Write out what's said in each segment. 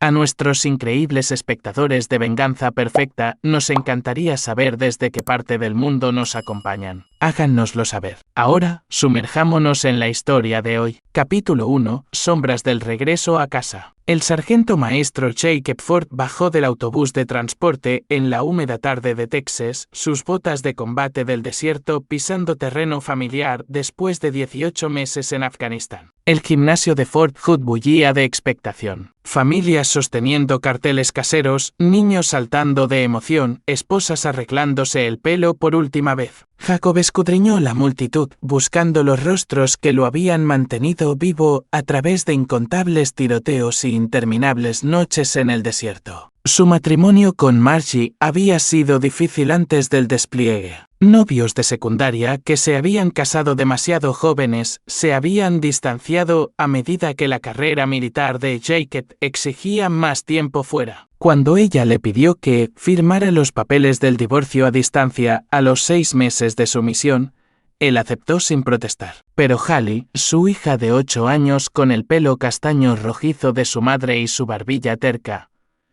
A nuestros increíbles espectadores de Venganza Perfecta, nos encantaría saber desde qué parte del mundo nos acompañan. Háganoslo saber. Ahora, sumerjámonos en la historia de hoy. Capítulo 1. Sombras del regreso a casa. El sargento maestro Jacob Ford bajó del autobús de transporte en la húmeda tarde de Texas, sus botas de combate del desierto pisando terreno familiar después de 18 meses en Afganistán. El gimnasio de Fort Hood bullía de expectación. Familias sosteniendo carteles caseros, niños saltando de emoción, esposas arreglándose el pelo por última vez. Jacob escudriñó la multitud, buscando los rostros que lo habían mantenido vivo a través de incontables tiroteos y interminables noches en el desierto. Su matrimonio con Margie había sido difícil antes del despliegue. Novios de secundaria que se habían casado demasiado jóvenes se habían distanciado a medida que la carrera militar de Jacob exigía más tiempo fuera. Cuando ella le pidió que firmara los papeles del divorcio a distancia a los 6 meses de su misión, él aceptó sin protestar. Pero Hallie, su hija de 8 años con el pelo castaño rojizo de su madre y su barbilla terca,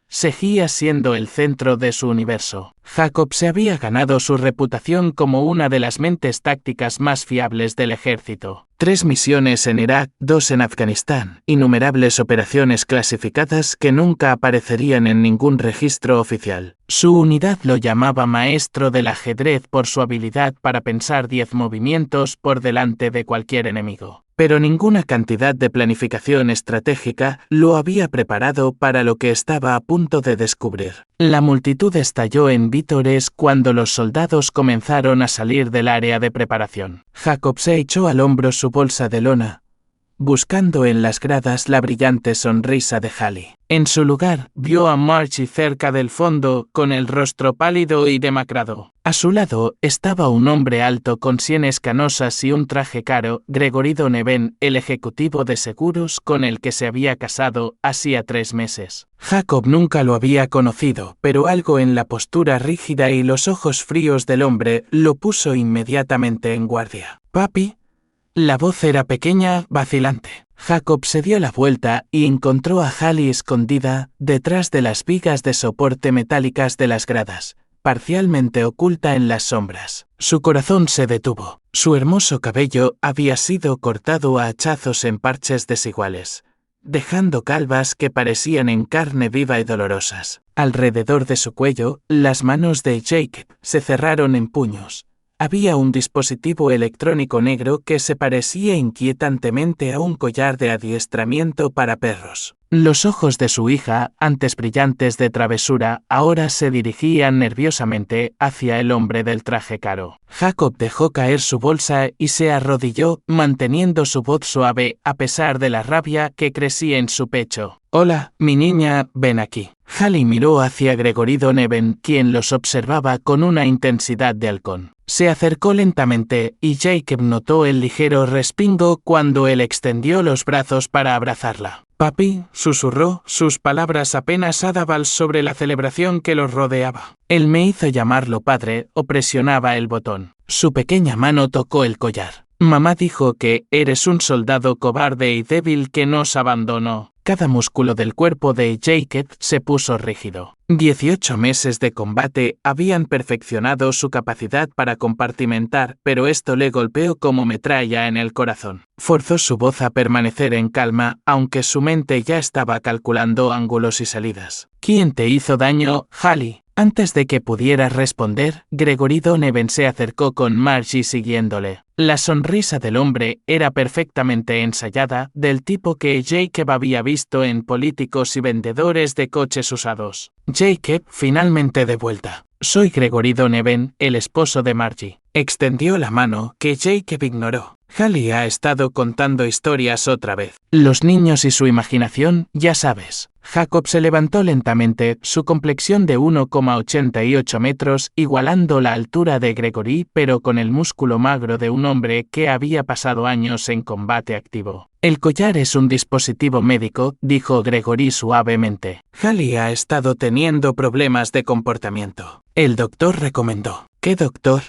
seguía siendo el centro de su universo. Jacob se había ganado su reputación como una de las mentes tácticas más fiables del ejército. 3 misiones en Irak, 2 en Afganistán, innumerables operaciones clasificadas que nunca aparecerían en ningún registro oficial. Su unidad lo llamaba maestro del ajedrez por su habilidad para pensar 10 movimientos por delante de cualquier enemigo. Pero ninguna cantidad de planificación estratégica lo había preparado para lo que estaba a punto de descubrir. La multitud estalló en vítores cuando los soldados comenzaron a salir del área de preparación. Jacob se echó al hombro su bolsa de lona, buscando en las gradas la brillante sonrisa de Hallie. En su lugar, vio a Margie cerca del fondo, con el rostro pálido y demacrado. A su lado estaba un hombre alto con sienes canosas y un traje caro, Gregory Donovan, el ejecutivo de seguros con el que se había casado hacía 3 meses. Jacob nunca lo había conocido, pero algo en la postura rígida y los ojos fríos del hombre lo puso inmediatamente en guardia. «Papi». La voz era pequeña, vacilante. Jacob se dio la vuelta y encontró a Hallie escondida detrás de las vigas de soporte metálicas de las gradas, parcialmente oculta en las sombras. Su corazón se detuvo. Su hermoso cabello había sido cortado a hachazos en parches desiguales, dejando calvas que parecían en carne viva y dolorosas. Alrededor de su cuello, las manos de Jacob se cerraron en puños. Había un dispositivo electrónico negro que se parecía inquietantemente a un collar de adiestramiento para perros. Los ojos de su hija, antes brillantes de travesura, ahora se dirigían nerviosamente hacia el hombre del traje caro. Jacob dejó caer su bolsa y se arrodilló, manteniendo su voz suave a pesar de la rabia que crecía en su pecho. «Hola, mi niña, ven aquí». Hallie miró hacia Gregory Donovan, quien los observaba con una intensidad de halcón. Se acercó lentamente y Jacob notó el ligero respingo cuando él extendió los brazos para abrazarla. «Papi», susurró, sus palabras apenas audibles sobre la celebración que los rodeaba. Él me hizo llamarlo padre, o presionaba el botón. Su pequeña mano tocó el collar. «Mamá dijo que eres un soldado cobarde y débil que nos abandonó». Cada músculo del cuerpo de Jacob se puso rígido. 18 meses de combate habían perfeccionado su capacidad para compartimentar, pero esto le golpeó como metralla en el corazón. Forzó su voz a permanecer en calma, aunque su mente ya estaba calculando ángulos y salidas. «¿Quién te hizo daño, Hallie?» Antes de que pudiera responder, Gregory Donovan se acercó con Margie siguiéndole. La sonrisa del hombre era perfectamente ensayada, del tipo que Jacob había visto en políticos y vendedores de coches usados. Jacob, finalmente de vuelta. «Soy Gregory Donovan, el esposo de Margie». Extendió la mano, que Jacob ignoró. Hallie ha estado contando historias otra vez. Los niños y su imaginación, ya sabes. Jacob se levantó lentamente, su complexión de 1,88 metros igualando la altura de Gregory, pero con el músculo magro de un hombre que había pasado años en combate activo. «El collar es un dispositivo médico», dijo Gregory suavemente. «Hallie ha estado teniendo problemas de comportamiento. El doctor recomendó». «¿Qué doctor?»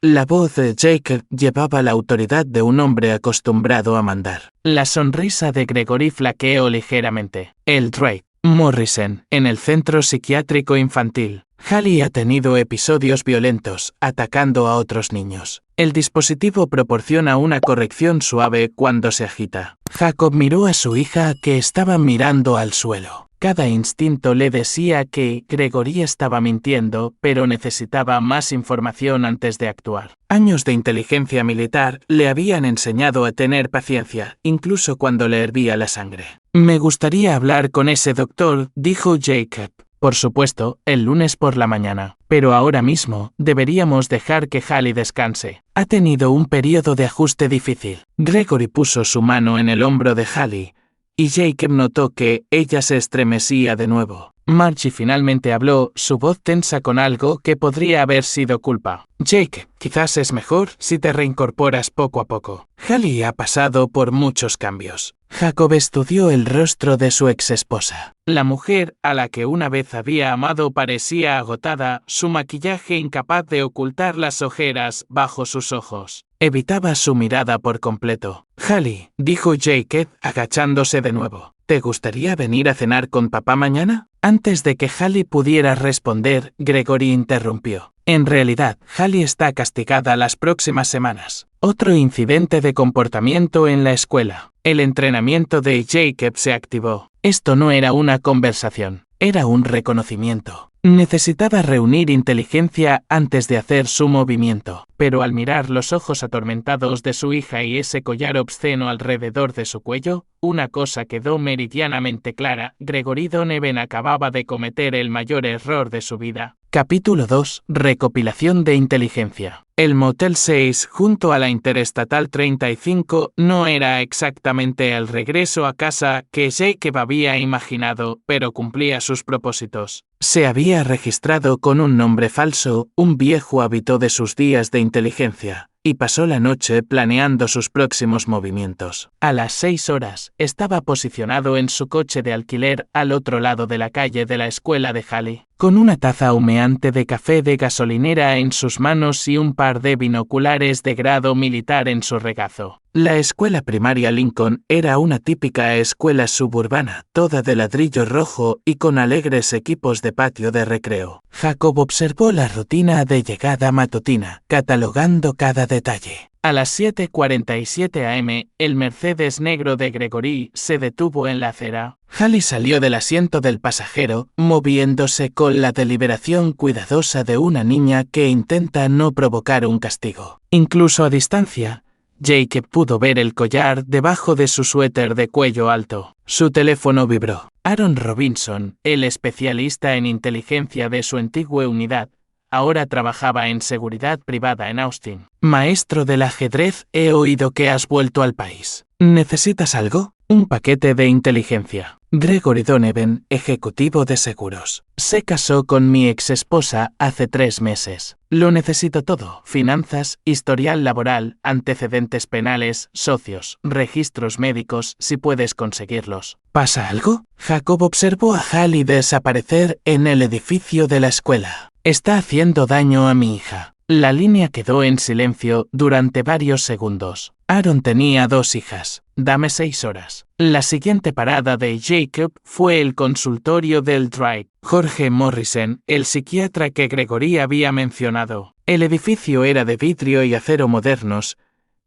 La voz de Jacob llevaba la autoridad de un hombre acostumbrado a mandar. La sonrisa de Gregory flaqueó ligeramente. «El Drake». Morrison, en el centro psiquiátrico infantil. Hallie ha tenido episodios violentos, atacando a otros niños. El dispositivo proporciona una corrección suave cuando se agita. Jacob miró a su hija que estaba mirando al suelo. Cada instinto le decía que Gregory estaba mintiendo, pero necesitaba más información antes de actuar. Años de inteligencia militar le habían enseñado a tener paciencia, incluso cuando le hervía la sangre. Me gustaría hablar con ese doctor, dijo Jacob. Por supuesto, el lunes por la mañana. Pero ahora mismo, deberíamos dejar que Hallie descanse. Ha tenido un periodo de ajuste difícil. Gregory puso su mano en el hombro de Hallie, y Jacob notó que ella se estremecía de nuevo. Margie finalmente habló, su voz tensa con algo que podría haber sido culpa. Jacob, quizás es mejor si te reincorporas poco a poco. Hallie ha pasado por muchos cambios. Jacob estudió el rostro de su exesposa. La mujer, a la que una vez había amado, parecía agotada, su maquillaje incapaz de ocultar las ojeras bajo sus ojos. Evitaba su mirada por completo. Hallie, dijo Jacob, agachándose de nuevo. ¿Te gustaría venir a cenar con papá mañana? Antes de que Hallie pudiera responder, Gregory interrumpió. En realidad, Hallie está castigada las próximas semanas. Otro incidente de comportamiento en la escuela. El entrenamiento de Jacob se activó. Esto no era una conversación, era un reconocimiento. Necesitaba reunir inteligencia antes de hacer su movimiento, pero al mirar los ojos atormentados de su hija y ese collar obsceno alrededor de su cuello, una cosa quedó meridianamente clara: Gregory Donovan acababa de cometer el mayor error de su vida. Capítulo 2. Recopilación de inteligencia. El Motel 6 junto a la Interestatal 35 no era exactamente el regreso a casa que Jacob había imaginado, pero cumplía sus propósitos. Se había registrado con un nombre falso, un viejo hábito de sus días de inteligencia, y pasó la noche planeando sus próximos movimientos. A las 6 horas, estaba posicionado en su coche de alquiler al otro lado de la calle de la escuela de Hallie, con una taza humeante de café de gasolinera en sus manos y un par de binoculares de grado militar en su regazo. La escuela primaria Lincoln era una típica escuela suburbana, toda de ladrillo rojo y con alegres equipos de patio de recreo. Jacob observó la rutina de llegada matutina, catalogando cada detalle. A las 7:47 am, el Mercedes negro de Gregory se detuvo en la acera. Hallie salió del asiento del pasajero, moviéndose con la deliberación cuidadosa de una niña que intenta no provocar un castigo. Incluso a distancia, Jacob pudo ver el collar debajo de su suéter de cuello alto. Su teléfono vibró. Aaron Robinson, el especialista en inteligencia de su antigua unidad, ahora trabajaba en seguridad privada en Austin. Maestro del ajedrez, he oído que has vuelto al país. ¿Necesitas algo? Un paquete de inteligencia. Gregory Donovan, ejecutivo de seguros. Se casó con mi exesposa hace 3 meses. Lo necesito todo: finanzas, historial laboral, antecedentes penales, socios, registros médicos, si puedes conseguirlos. ¿Pasa algo? Jacob observó a Hallie desaparecer en el edificio de la escuela. Está haciendo daño a mi hija. La línea quedó en silencio durante varios segundos. Aaron tenía 2 hijas. Dame 6 horas. La siguiente parada de Jacob fue el consultorio del Drive. Jorge Morrison, el psiquiatra que Gregory había mencionado. El edificio era de vidrio y acero modernos,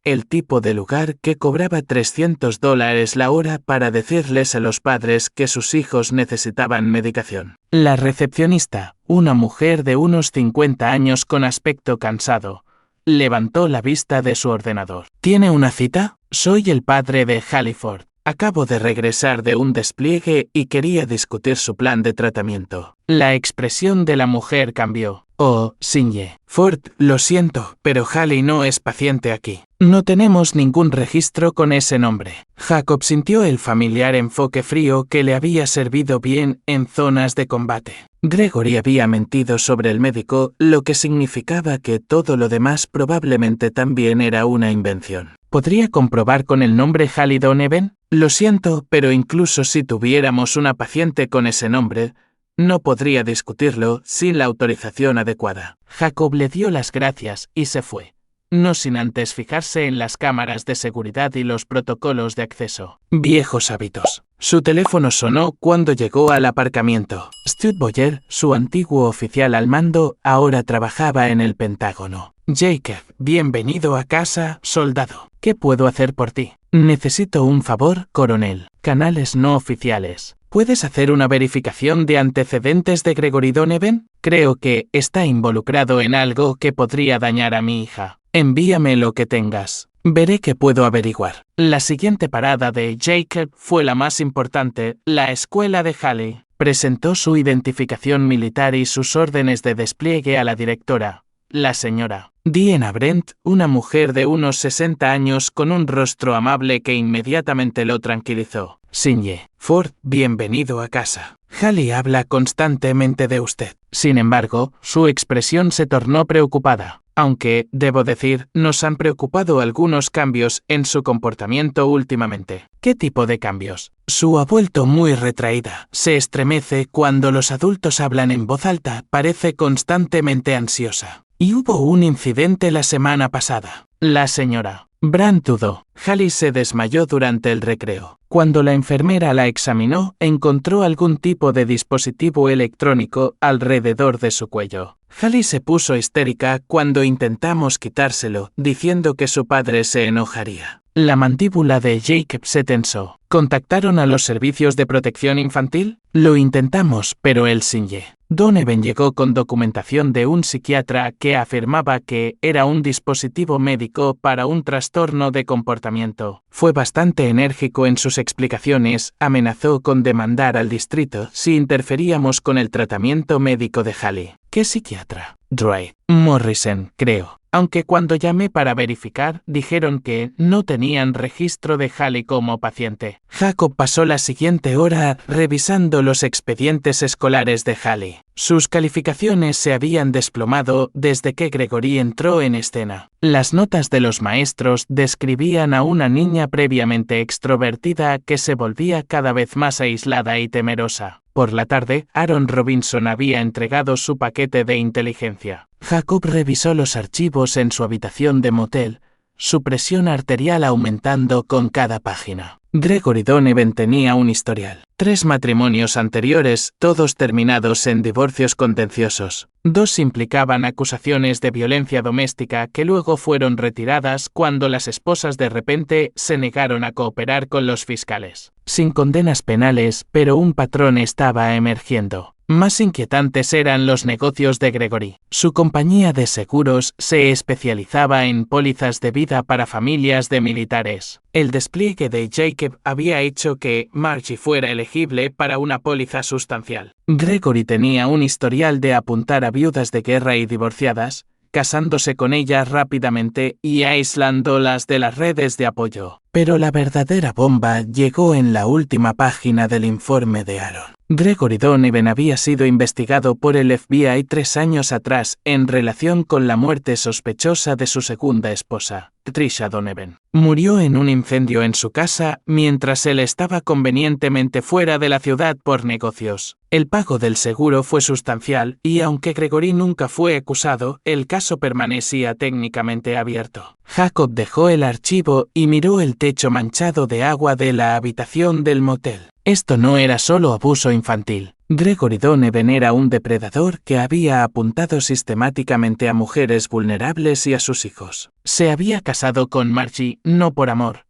el tipo de lugar que cobraba $300 la hora para decirles a los padres que sus hijos necesitaban medicación. La recepcionista, una mujer de unos 50 años con aspecto cansado, levantó la vista de su ordenador. ¿Tiene una cita? Soy el padre de Hallie Ford. Acabo de regresar de un despliegue y quería discutir su plan de tratamiento. La expresión de la mujer cambió. Oh, Sinye. Ford, lo siento, pero Hallie no es paciente aquí. No tenemos ningún registro con ese nombre. Jacob sintió el familiar enfoque frío que le había servido bien en zonas de combate. Gregory había mentido sobre el médico, lo que significaba que todo lo demás probablemente también era una invención. ¿Podría comprobar con el nombre Hallie Donovan? Lo siento, pero incluso si tuviéramos una paciente con ese nombre, no podría discutirlo sin la autorización adecuada. Jacob le dio las gracias y se fue, no sin antes fijarse en las cámaras de seguridad y los protocolos de acceso. Viejos hábitos. Su teléfono sonó cuando llegó al aparcamiento. Stuart Boyer, su antiguo oficial al mando, ahora trabajaba en el Pentágono. Jacob, bienvenido a casa, soldado. ¿Qué puedo hacer por ti? Necesito un favor, coronel. Canales no oficiales. ¿Puedes hacer una verificación de antecedentes de Gregory Donovan? Creo que está involucrado en algo que podría dañar a mi hija. Envíame lo que tengas. Veré qué puedo averiguar. La siguiente parada de Jacob fue la más importante, la escuela de Halley. Presentó su identificación militar y sus órdenes de despliegue a la directora, la señora Diana Brent, una mujer de unos 60 años con un rostro amable que inmediatamente lo tranquilizó. Sinye, Ford, bienvenido a casa. Halley habla constantemente de usted. Sin embargo, su expresión se tornó preocupada. Aunque, debo decir, nos han preocupado algunos cambios en su comportamiento últimamente. ¿Qué tipo de cambios? Su ha vuelto muy retraída. Se estremece cuando los adultos hablan en voz alta, parece constantemente ansiosa. Y hubo un incidente la semana pasada. La señora Brandt dudó. Halley se desmayó durante el recreo. Cuando la enfermera la examinó, encontró algún tipo de dispositivo electrónico alrededor de su cuello. Halley se puso histérica cuando intentamos quitárselo, diciendo que su padre se enojaría. La mandíbula de Jacob se tensó. ¿Contactaron a los servicios de protección infantil? Lo intentamos, pero él Sinye. Donovan llegó con documentación de un psiquiatra que afirmaba que era un dispositivo médico para un trastorno de comportamiento. Fue bastante enérgico en sus explicaciones, amenazó con demandar al distrito si interferíamos con el tratamiento médico de Halley. ¿Qué psiquiatra? Dwight Morrison, creo. Aunque cuando llamé para verificar, dijeron que no tenían registro de Halley como paciente. Jacob pasó la siguiente hora revisando los expedientes escolares de Halley. Sus calificaciones se habían desplomado desde que Gregory entró en escena. Las notas de los maestros describían a una niña previamente extrovertida que se volvía cada vez más aislada y temerosa. Por la tarde, Aaron Robinson había entregado su paquete de inteligencia. Jacob revisó los archivos en su habitación de motel, su presión arterial aumentando con cada página. Gregory Donovan tenía un historial. 3 matrimonios anteriores, todos terminados en divorcios contenciosos. 2 implicaban acusaciones de violencia doméstica que luego fueron retiradas cuando las esposas de repente se negaron a cooperar con los fiscales. Sin condenas penales, pero un patrón estaba emergiendo. Más inquietantes eran los negocios de Gregory. Su compañía de seguros se especializaba en pólizas de vida para familias de militares. El despliegue de Jacob había hecho que Margie fuera elegible para una póliza sustancial. Gregory tenía un historial de apuntar a viudas de guerra y divorciadas, casándose con ellas rápidamente y aislándolas de las redes de apoyo. Pero la verdadera bomba llegó en la última página del informe de Aaron. Gregory Donovan había sido investigado por el FBI 3 años atrás en relación con la muerte sospechosa de su segunda esposa, Trisha Donovan. Murió en un incendio en su casa mientras él estaba convenientemente fuera de la ciudad por negocios. El pago del seguro fue sustancial y aunque Gregory nunca fue acusado, el caso permanecía técnicamente abierto. Jacob dejó el archivo y miró el techo manchado de agua de la habitación del motel. Esto no era solo abuso infantil. Gregory Donovan era un depredador que había apuntado sistemáticamente a mujeres vulnerables y a sus hijos. Se había casado con Margie no por amor,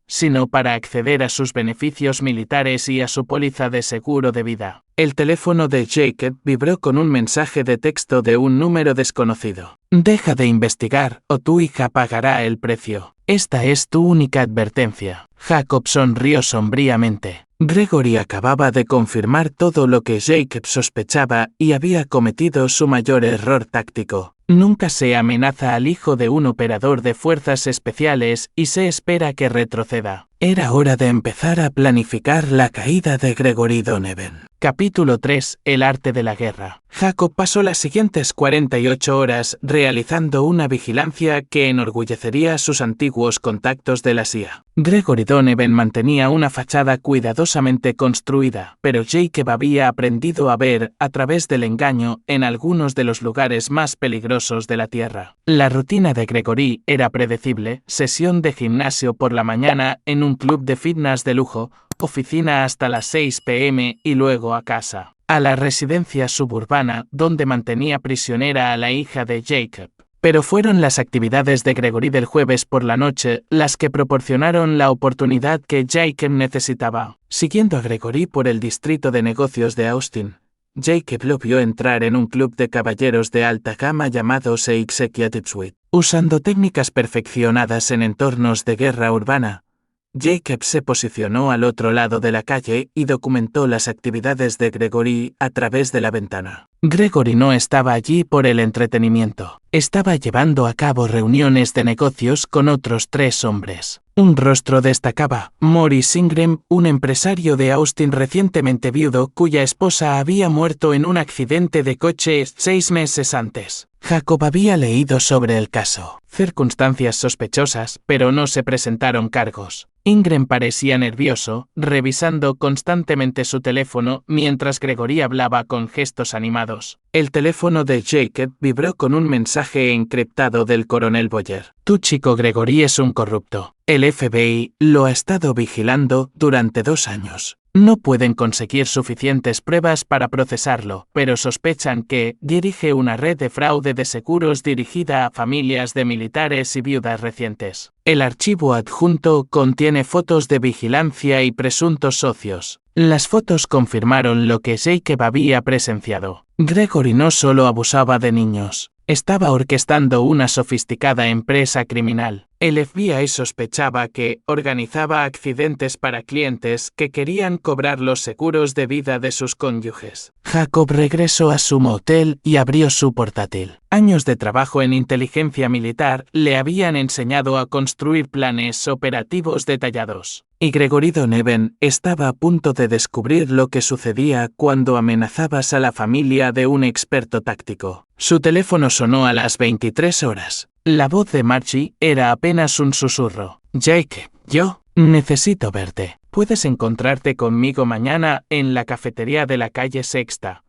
sino para acceder a sus beneficios militares y a su póliza de seguro de vida. El teléfono de Jacob vibró con un mensaje de texto de un número desconocido. Deja de investigar o tu hija pagará el precio. Esta es tu única advertencia. Jacob sonrió sombríamente. Gregory acababa de confirmar todo lo que Jacob sospechaba y había cometido su mayor error táctico. Nunca se amenaza al hijo de un operador de fuerzas especiales y se espera que retroceda. Era hora de empezar a planificar la caída de Gregory Donovan. Capítulo 3. El arte de la guerra. Jacob pasó las siguientes 48 horas realizando una vigilancia que enorgullecería a sus antiguos contactos de la CIA. Gregory Donovan mantenía una fachada cuidadosamente construida, pero Jacob había aprendido a ver, a través del engaño, en algunos de los lugares más peligrosos de la Tierra. La rutina de Gregory era predecible: sesión de gimnasio por la mañana en un club de fitness de lujo, oficina hasta las 6 p.m. y luego a casa, a la residencia suburbana donde mantenía prisionera a la hija de Jacob. Pero fueron las actividades de Gregory del jueves por la noche las que proporcionaron la oportunidad que Jacob necesitaba. Siguiendo a Gregory por el distrito de negocios de Austin, Jacob lo vio entrar en un club de caballeros de alta gama llamado The Executive Suite. Usando técnicas perfeccionadas en entornos de guerra urbana, Jacob se posicionó al otro lado de la calle y documentó las actividades de Gregory a través de la ventana. Gregory no estaba allí por el entretenimiento. Estaba llevando a cabo reuniones de negocios con otros 3 hombres. Un rostro destacaba: Morris Ingram, un empresario de Austin recientemente viudo cuya esposa había muerto en un accidente de coche 6 meses antes. Jacob había leído sobre el caso. Circunstancias sospechosas, pero no se presentaron cargos. Ingram parecía nervioso, revisando constantemente su teléfono mientras Gregory hablaba con gestos animados. El teléfono de Jacob vibró con un mensaje encriptado del coronel Boyer. Tu chico Gregory es un corrupto. El FBI lo ha estado vigilando durante 2 años. No pueden conseguir suficientes pruebas para procesarlo, pero sospechan que dirige una red de fraude de seguros dirigida a familias de militares y viudas recientes. El archivo adjunto contiene fotos de vigilancia y presuntos socios. Las fotos confirmaron lo que Jacob había presenciado. Gregory no solo abusaba de niños, estaba orquestando una sofisticada empresa criminal. El FBI sospechaba que organizaba accidentes para clientes que querían cobrar los seguros de vida de sus cónyuges. Jacob regresó a su motel y abrió su portátil. Años de trabajo en inteligencia militar le habían enseñado a construir planes operativos detallados. Y Gregory Donovan estaba a punto de descubrir lo que sucedía cuando amenazabas a la familia de un experto táctico. Su teléfono sonó a las 23 horas. La voz de Margie era apenas un susurro. Jake, yo necesito verte. Puedes encontrarte conmigo mañana en la cafetería de la calle Sexta,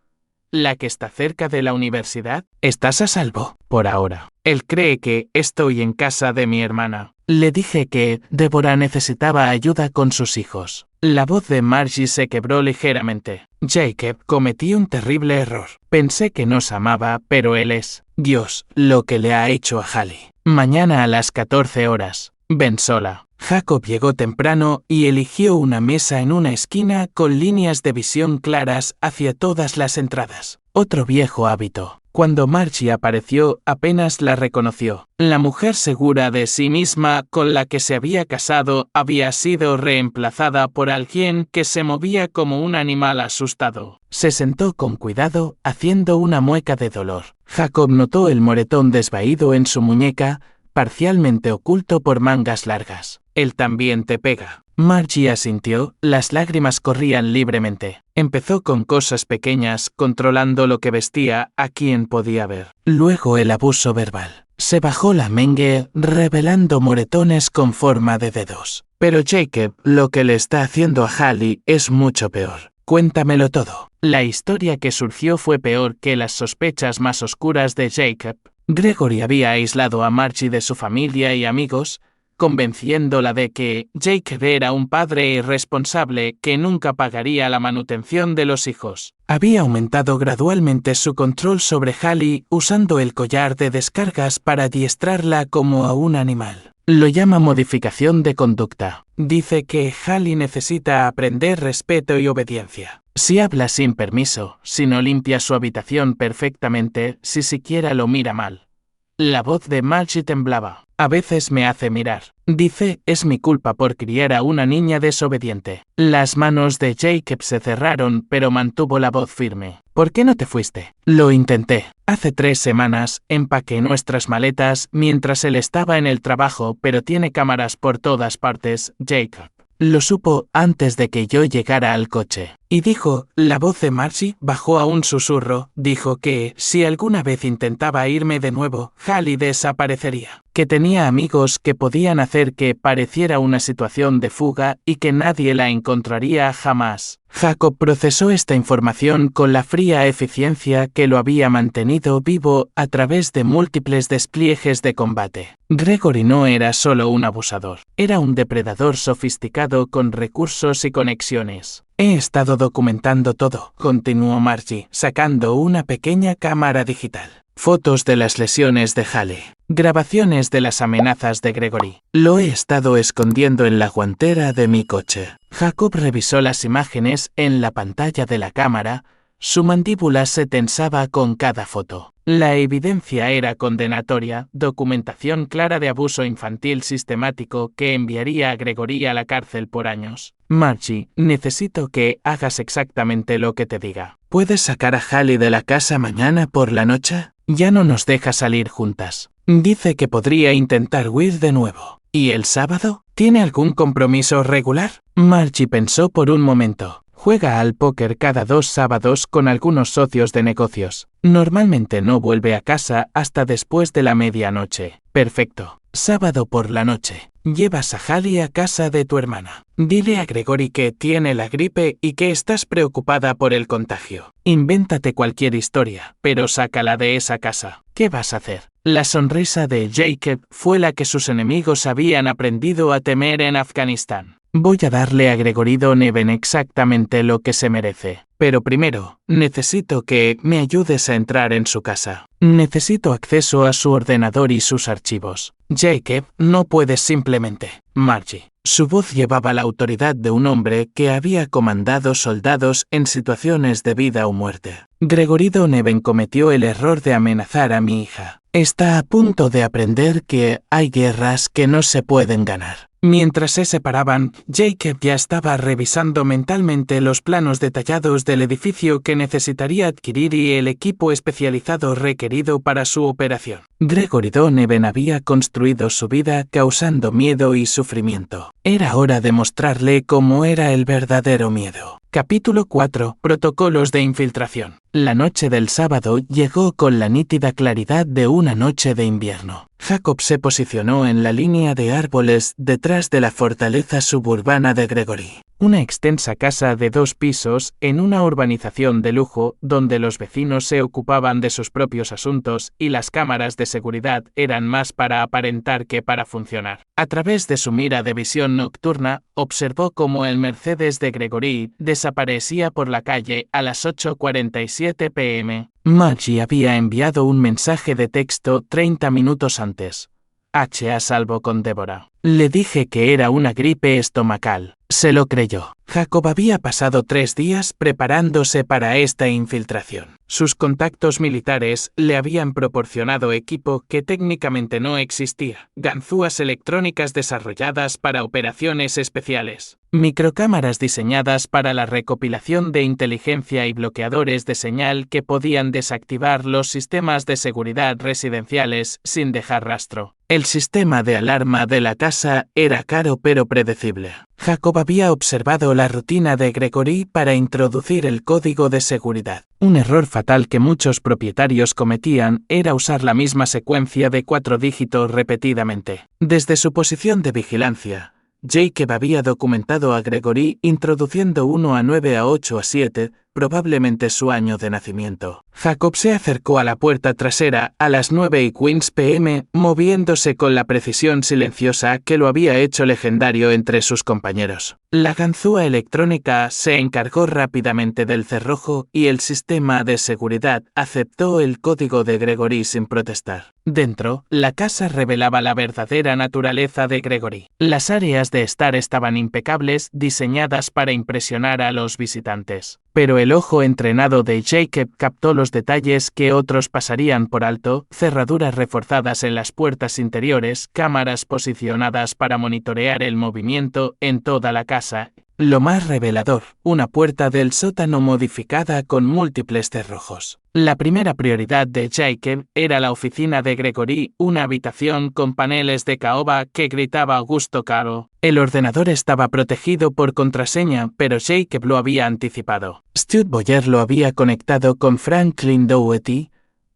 la que está cerca de la universidad. ¿Estás a salvo? Por ahora. Él cree que estoy en casa de mi hermana. Le dije que Deborah necesitaba ayuda con sus hijos. La voz de Margie se quebró ligeramente. Jacob, cometí un terrible error. Pensé que nos amaba, pero él es, Dios, lo que le ha hecho a Hallie. Mañana a las 14 horas. Ven sola. Jacob llegó temprano y eligió una mesa en una esquina con líneas de visión claras hacia todas las entradas. Otro viejo hábito. Cuando Margie apareció, apenas la reconoció. La mujer segura de sí misma con la que se había casado había sido reemplazada por alguien que se movía como un animal asustado. Se sentó con cuidado, haciendo una mueca de dolor. Jacob notó el moretón desvaído en su muñeca, parcialmente oculto por mangas largas. Él también te pega. Margie asintió, las lágrimas corrían libremente. Empezó con cosas pequeñas, controlando lo que vestía, a quien podía ver. Luego el abuso verbal. Se bajó la mengue, revelando moretones con forma de dedos. Pero Jacob, lo que le está haciendo a Hallie es mucho peor. Cuéntamelo todo. La historia que surgió fue peor que las sospechas más oscuras de Jacob. Gregory había aislado a Margie de su familia y amigos, convenciéndola de que Jacob era un padre irresponsable que nunca pagaría la manutención de los hijos. Había aumentado gradualmente su control sobre Hallie usando el collar de descargas para adiestrarla como a un animal. Lo llama modificación de conducta. Dice que Hallie necesita aprender respeto y obediencia. Si habla sin permiso, si no limpia su habitación perfectamente, si siquiera lo mira mal. La voz de Margie temblaba. A veces me hace mirar. Dice, es mi culpa por criar a una niña desobediente. Las manos de Jacob se cerraron, pero mantuvo la voz firme. ¿Por qué no te fuiste? Lo intenté. Hace 3 semanas, empaqué nuestras maletas mientras él estaba en el trabajo, pero tiene cámaras por todas partes, Jacob. Lo supo antes de que yo llegara al coche. Y dijo, la voz de Margie bajó a un susurro, dijo que, si alguna vez intentaba irme de nuevo, Hallie desaparecería. Que tenía amigos que podían hacer que pareciera una situación de fuga y que nadie la encontraría jamás. Jacob procesó esta información con la fría eficiencia que lo había mantenido vivo a través de múltiples despliegues de combate. Gregory no era solo un abusador, era un depredador sofisticado con recursos y conexiones. He estado documentando todo, continuó Margie, sacando una pequeña cámara digital. Fotos de las lesiones de Hallie. Grabaciones de las amenazas de Gregory. Lo he estado escondiendo en la guantera de mi coche. Jacob revisó las imágenes en la pantalla de la cámara. Su mandíbula se tensaba con cada foto. La evidencia era condenatoria, documentación clara de abuso infantil sistemático que enviaría a Gregory a la cárcel por años. Margie, necesito que hagas exactamente lo que te diga. ¿Puedes sacar a Hallie de la casa mañana por la noche? Ya no nos deja salir juntas. Dice que podría intentar huir de nuevo. ¿Y el sábado? ¿Tiene algún compromiso regular? Margie pensó por un momento. Juega al póker cada 2 sábados con algunos socios de negocios. Normalmente no vuelve a casa hasta después de la medianoche. Perfecto. Sábado por la noche. Llevas a Hallie a casa de tu hermana. Dile a Gregory que tiene la gripe y que estás preocupada por el contagio. Invéntate cualquier historia, pero sácala de esa casa. ¿Qué vas a hacer? La sonrisa de Jacob fue la que sus enemigos habían aprendido a temer en Afganistán. Voy a darle a Gregory Donovan exactamente lo que se merece. Pero primero, necesito que me ayudes a entrar en su casa. Necesito acceso a su ordenador y sus archivos. Jacob, no puedes simplemente. Margie. Su voz llevaba la autoridad de un hombre que había comandado soldados en situaciones de vida o muerte. Gregory Donovan cometió el error de amenazar a mi hija. Está a punto de aprender que hay guerras que no se pueden ganar. Mientras se separaban, Jacob ya estaba revisando mentalmente los planos detallados del edificio que necesitaría adquirir y el equipo especializado requerido para su operación. Gregory Donovan había construido su vida causando miedo y sufrimiento. Era hora de mostrarle cómo era el verdadero miedo. Capítulo 4. Protocolos de infiltración. La noche del sábado llegó con la nítida claridad de una noche de invierno. Jacob se posicionó en la línea de árboles detrás de la fortaleza suburbana de Gregory. Una extensa casa de 2 pisos en una urbanización de lujo donde los vecinos se ocupaban de sus propios asuntos y las cámaras de seguridad eran más para aparentar que para funcionar. A través de su mira de visión nocturna, observó cómo el Mercedes de Gregory desaparecía por la calle a las 8:47 p.m. Margie había enviado un mensaje de texto 30 minutos antes. A salvo con Débora. Le dije que era una gripe estomacal. Se lo creyó. Jacob había pasado 3 días preparándose para esta infiltración. Sus contactos militares le habían proporcionado equipo que técnicamente no existía. Ganzúas electrónicas desarrolladas para operaciones especiales. Microcámaras diseñadas para la recopilación de inteligencia y bloqueadores de señal que podían desactivar los sistemas de seguridad residenciales sin dejar rastro. El sistema de alarma de la casa era caro pero predecible. Jacob había observado la rutina de Gregory para introducir el código de seguridad. Un error fatal que muchos propietarios cometían era usar la misma secuencia de 4 dígitos repetidamente. Desde su posición de vigilancia, Jacob había documentado a Gregory introduciendo 1 a 9 a 8 a 7, probablemente su año de nacimiento. Jacob se acercó a la puerta trasera a las 9:15 p.m., moviéndose con la precisión silenciosa que lo había hecho legendario entre sus compañeros. La ganzúa electrónica se encargó rápidamente del cerrojo y el sistema de seguridad aceptó el código de Gregory sin protestar. Dentro, la casa revelaba la verdadera naturaleza de Gregory. Las áreas de estar estaban impecables, diseñadas para impresionar a los visitantes. Pero el ojo entrenado de Jacob captó los detalles que otros pasarían por alto: cerraduras reforzadas en las puertas interiores, cámaras posicionadas para monitorear el movimiento en toda la casa, Lo más revelador, una puerta del sótano modificada con múltiples cerrojos. La primera prioridad de Jacob era la oficina de Gregory, una habitación con paneles de caoba que gritaba Augusto Caro. El ordenador estaba protegido por contraseña, pero Jacob lo había anticipado. Stuart Boyer lo había conectado con Franklin Dougherty,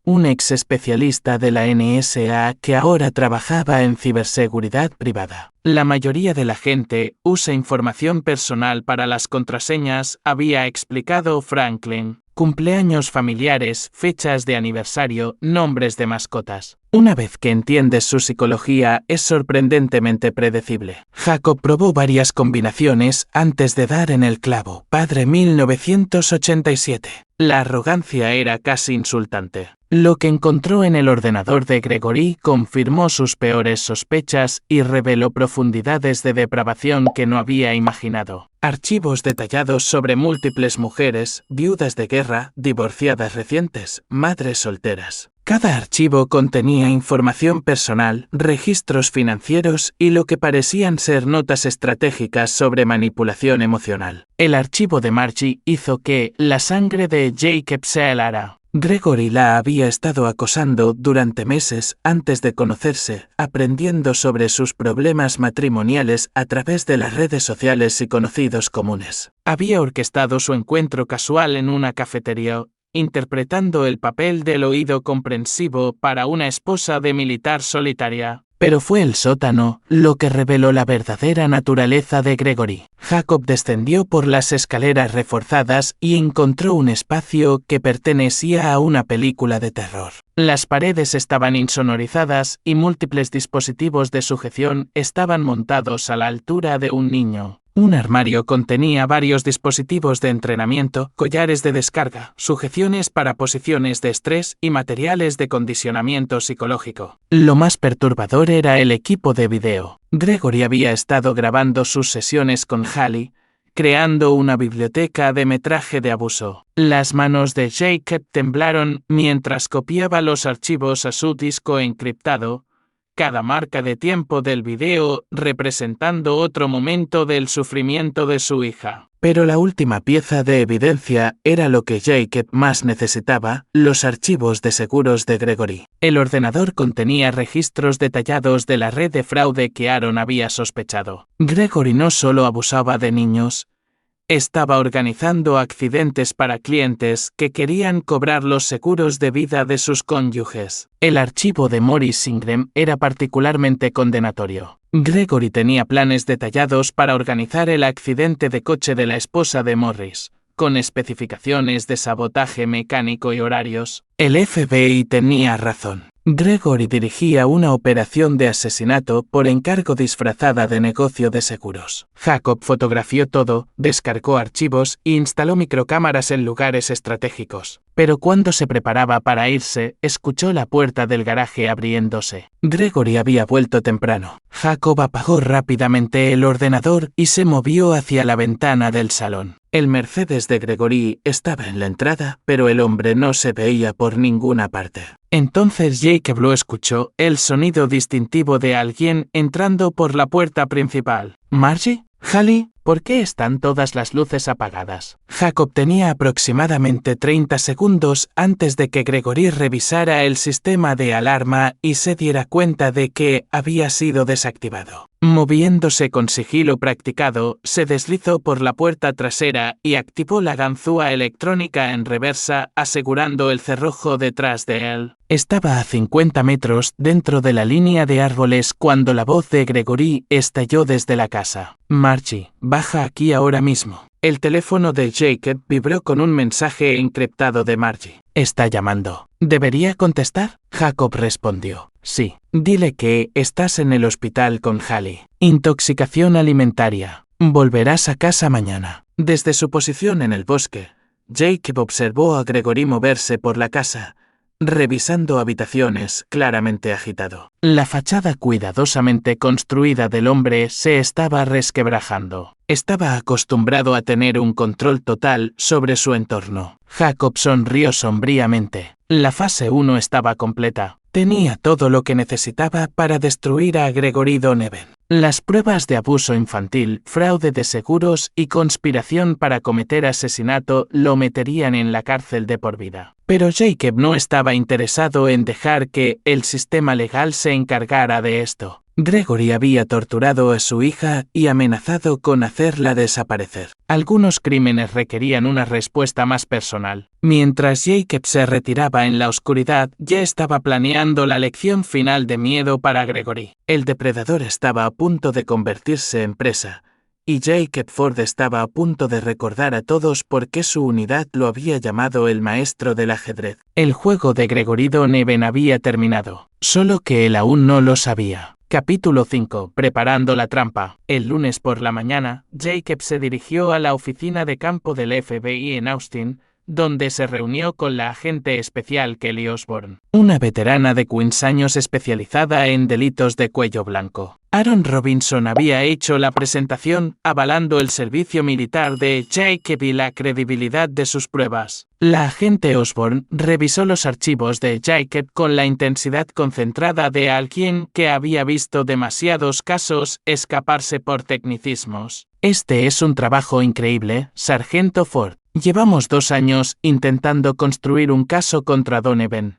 un ex especialista de la NSA que ahora trabajaba en ciberseguridad privada. La mayoría de la gente usa información personal para las contraseñas, había explicado Franklin. Cumpleaños familiares, fechas de aniversario, nombres de mascotas. Una vez que entiendes su psicología, es sorprendentemente predecible. Jacob probó varias combinaciones antes de dar en el clavo. Padre 1987. La arrogancia era casi insultante. Lo que encontró en el ordenador de Gregory confirmó sus peores sospechas y reveló profundidades de depravación que no había imaginado. Archivos detallados sobre múltiples mujeres, viudas de guerra, divorciadas recientes, madres solteras. Cada archivo contenía información personal, registros financieros y lo que parecían ser notas estratégicas sobre manipulación emocional. El archivo de Margie hizo que la sangre de Jacob se helara. Gregory la había estado acosando durante meses antes de conocerse, aprendiendo sobre sus problemas matrimoniales a través de las redes sociales y conocidos comunes. Había orquestado su encuentro casual en una cafetería, interpretando el papel del oído comprensivo para una esposa de militar solitaria. Pero fue el sótano lo que reveló la verdadera naturaleza de Gregory. Jacob descendió por las escaleras reforzadas y encontró un espacio que pertenecía a una película de terror. Las paredes estaban insonorizadas y múltiples dispositivos de sujeción estaban montados a la altura de un niño. Un armario contenía varios dispositivos de entrenamiento, collares de descarga, sujeciones para posiciones de estrés y materiales de condicionamiento psicológico. Lo más perturbador era el equipo de video. Gregory había estado grabando sus sesiones con Hallie, creando una biblioteca de metraje de abuso. Las manos de Jacob temblaron mientras copiaba los archivos a su disco encriptado, cada marca de tiempo del video representando otro momento del sufrimiento de su hija. Pero la última pieza de evidencia era lo que Jacob más necesitaba, los archivos de seguros de Gregory. El ordenador contenía registros detallados de la red de fraude que Aaron había sospechado. Gregory no solo abusaba de niños, estaba organizando accidentes para clientes que querían cobrar los seguros de vida de sus cónyuges. El archivo de Morris Ingram era particularmente condenatorio. Gregory tenía planes detallados para organizar el accidente de coche de la esposa de Morris, con especificaciones de sabotaje mecánico y horarios. El FBI tenía razón. Gregory dirigía una operación de asesinato por encargo disfrazada de negocio de seguros. Jacob fotografió todo, descargó archivos e instaló microcámaras en lugares estratégicos. Pero cuando se preparaba para irse, escuchó la puerta del garaje abriéndose. Gregory había vuelto temprano. Jacob apagó rápidamente el ordenador y se movió hacia la ventana del salón. El Mercedes de Gregory estaba en la entrada, pero el hombre no se veía por ninguna parte. Entonces Jacob lo escuchó, el sonido distintivo de alguien entrando por la puerta principal. ¿Margie? ¿Hallie? ¿Por qué están todas las luces apagadas? Jacob tenía aproximadamente 30 segundos antes de que Gregory revisara el sistema de alarma y se diera cuenta de que había sido desactivado. Moviéndose con sigilo practicado, se deslizó por la puerta trasera y activó la ganzúa electrónica en reversa, asegurando el cerrojo detrás de él. Estaba a 50 metros dentro de la línea de árboles cuando la voz de Gregory estalló desde la casa. Margie, baja aquí ahora mismo. El teléfono de Jacob vibró con un mensaje encriptado de Margie. Está llamando. ¿Debería contestar? Jacob respondió. Sí. Dile que estás en el hospital con Hallie. Intoxicación alimentaria. Volverás a casa mañana. Desde su posición en el bosque, Jacob observó a Gregory moverse por la casa, revisando habitaciones, claramente agitado. La fachada cuidadosamente construida del hombre se estaba resquebrajando. Estaba acostumbrado a tener un control total sobre su entorno. Jacob sonrió sombríamente. La fase 1 estaba completa. Tenía todo lo que necesitaba para destruir a Gregory Donovan. Las pruebas de abuso infantil, fraude de seguros y conspiración para cometer asesinato lo meterían en la cárcel de por vida. Pero Jacob no estaba interesado en dejar que el sistema legal se encargara de esto. Gregory había torturado a su hija y amenazado con hacerla desaparecer. Algunos crímenes requerían una respuesta más personal. Mientras Jacob se retiraba en la oscuridad, ya estaba planeando la lección final de miedo para Gregory. El depredador estaba a punto de convertirse en presa, y Jacob Ford estaba a punto de recordar a todos por qué su unidad lo había llamado el maestro del ajedrez. El juego de Gregory Donovan había terminado, solo que él aún no lo sabía. Capítulo 5. Preparando la trampa. El lunes por la mañana, Jacob se dirigió a la oficina de campo del FBI en Austin, donde se reunió con la agente especial Kelly Osborne, una veterana de 15 años especializada en delitos de cuello blanco. Aaron Robinson había hecho la presentación, avalando el servicio militar de Jacob y la credibilidad de sus pruebas. La agente Osborne revisó los archivos de Jacob con la intensidad concentrada de alguien que había visto demasiados casos escaparse por tecnicismos. Este es un trabajo increíble, Sargento Ford. Llevamos 2 años intentando construir un caso contra Donovan,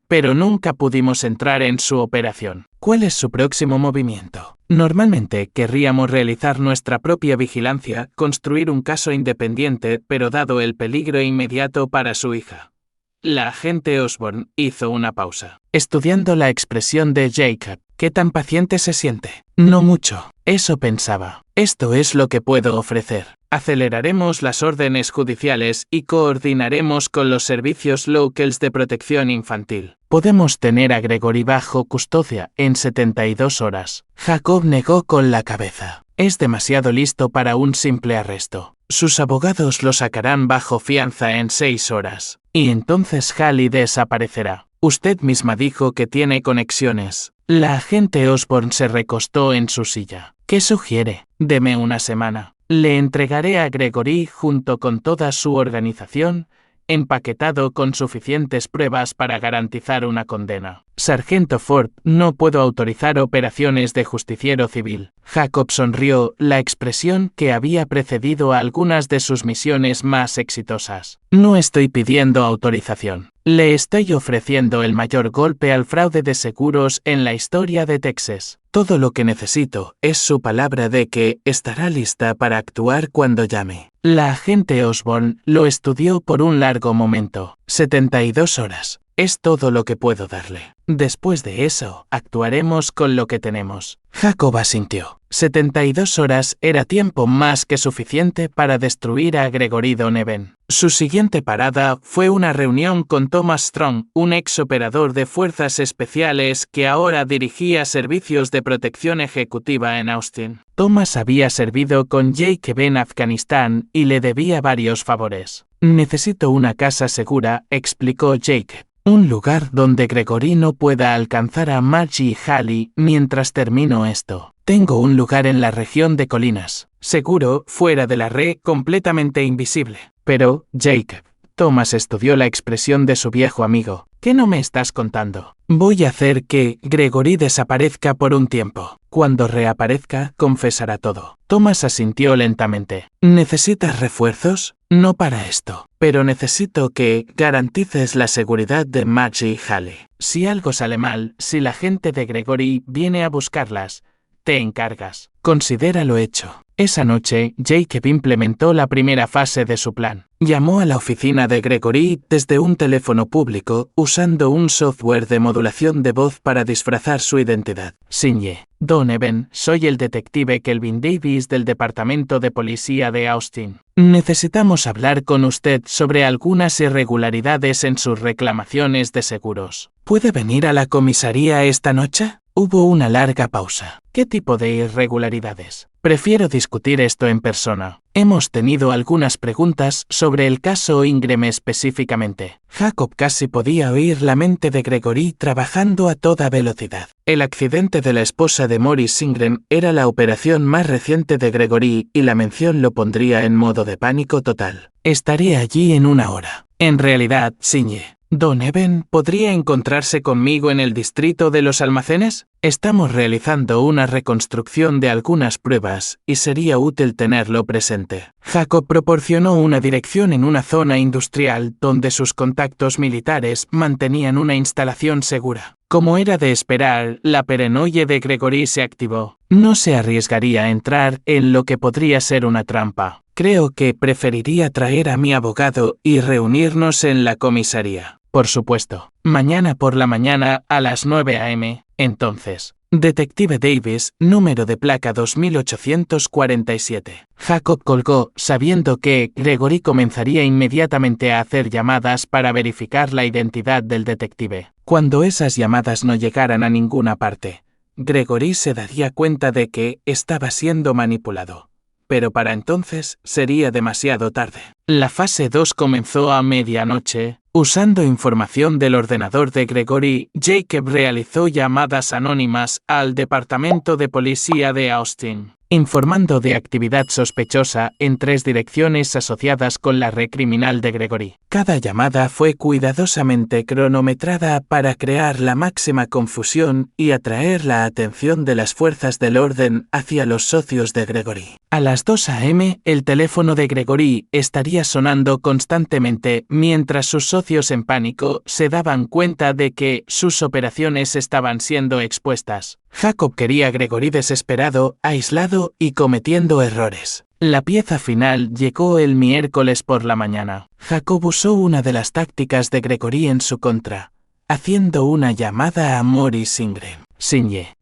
pero nunca pudimos entrar en su operación. ¿Cuál es su próximo movimiento? Normalmente querríamos realizar nuestra propia vigilancia, construir un caso independiente, pero dado el peligro inmediato para su hija. La agente Osborne hizo una pausa, estudiando la expresión de Jacob. ¿Qué tan paciente se siente? No mucho. Eso pensaba. Esto es lo que puedo ofrecer. Aceleraremos las órdenes judiciales y coordinaremos con los servicios locales de protección infantil. Podemos tener a Gregory bajo custodia en 72 horas. Jacob negó con la cabeza. Es demasiado listo para un simple arresto. Sus abogados lo sacarán bajo fianza en 6 horas. Y entonces Hallie desaparecerá. Usted misma dijo que tiene conexiones. La agente Osborne se recostó en su silla. ¿Qué sugiere? Deme una semana. Le entregaré a Gregory junto con toda su organización, empaquetado con suficientes pruebas para garantizar una condena. Sargento Ford, no puedo autorizar operaciones de justiciero civil. Jacob sonrió, la expresión que había precedido a algunas de sus misiones más exitosas. No estoy pidiendo autorización. Le estoy ofreciendo el mayor golpe al fraude de seguros en la historia de Texas. Todo lo que necesito es su palabra de que estará lista para actuar cuando llame. La agente Osborne lo estudió por un largo momento. 72 horas. Es todo lo que puedo darle. Después de eso, actuaremos con lo que tenemos. Jacob asintió. 72 horas era tiempo más que suficiente para destruir a Gregory Donovan. Su siguiente parada fue una reunión con Thomas Strong, un ex operador de fuerzas especiales que ahora dirigía servicios de protección ejecutiva en Austin. Thomas había servido con Jacob en Afganistán y le debía varios favores. Necesito una casa segura, explicó Jacob. Un lugar donde Gregory no pueda alcanzar a Margie y Hallie mientras termino esto. Tengo un lugar en la región de colinas, seguro, fuera de la red, completamente invisible. Pero, Jacob, Thomas estudió la expresión de su viejo amigo. ¿Qué no me estás contando? Voy a hacer que Gregory desaparezca por un tiempo. Cuando reaparezca, confesará todo. Thomas asintió lentamente. ¿Necesitas refuerzos? No para esto, pero necesito que garantices la seguridad de Margie y Hallie. Si algo sale mal, si la gente de Gregory viene a buscarlas, te encargas. Considera lo hecho. Esa noche, Jacob implementó la primera fase de su plan. Llamó a la oficina de Gregory desde un teléfono público, usando un software de modulación de voz para disfrazar su identidad. Sinye Donovan, soy el detective Kelvin Davis del Departamento de Policía de Austin. Necesitamos hablar con usted sobre algunas irregularidades en sus reclamaciones de seguros. ¿Puede venir a la comisaría esta noche? Hubo una larga pausa. ¿Qué tipo de irregularidades? Prefiero discutir esto en persona. Hemos tenido algunas preguntas sobre el caso Ingram específicamente. Jacob casi podía oír la mente de Gregory trabajando a toda velocidad. El accidente de la esposa de Morris Ingram era la operación más reciente de Gregory y la mención lo pondría en modo de pánico total. Estaré allí en 1 hora. En realidad, Sinye, Don Eben, ¿podría encontrarse conmigo en el distrito de los almacenes? Estamos realizando una reconstrucción de algunas pruebas, y sería útil tenerlo presente. Jacob proporcionó una dirección en una zona industrial donde sus contactos militares mantenían una instalación segura. Como era de esperar, la paranoia de Gregory se activó. No se arriesgaría a entrar en lo que podría ser una trampa. Creo que preferiría traer a mi abogado y reunirnos en la comisaría. Por supuesto. Mañana por la mañana a las 9 a.m., entonces. Detective Davis, número de placa 2847. Jacob colgó, sabiendo que Gregory comenzaría inmediatamente a hacer llamadas para verificar la identidad del detective. Cuando esas llamadas no llegaran a ninguna parte, Gregory se daría cuenta de que estaba siendo manipulado. Pero para entonces sería demasiado tarde. La fase 2 comenzó a medianoche. Usando información del ordenador de Gregory, Jacob realizó llamadas anónimas al Departamento de Policía de Austin, informando de actividad sospechosa en 3 direcciones asociadas con la red criminal de Gregory. Cada llamada fue cuidadosamente cronometrada para crear la máxima confusión y atraer la atención de las fuerzas del orden hacia los socios de Gregory. A las 2 a.m., el teléfono de Gregory estaría sonando constantemente mientras sus socios en pánico se daban cuenta de que sus operaciones estaban siendo expuestas. Jacob quería a Gregory desesperado, aislado y cometiendo errores. La pieza final llegó el miércoles por la mañana. Jacob usó una de las tácticas de Gregory en su contra, haciendo una llamada a Morris Ingram.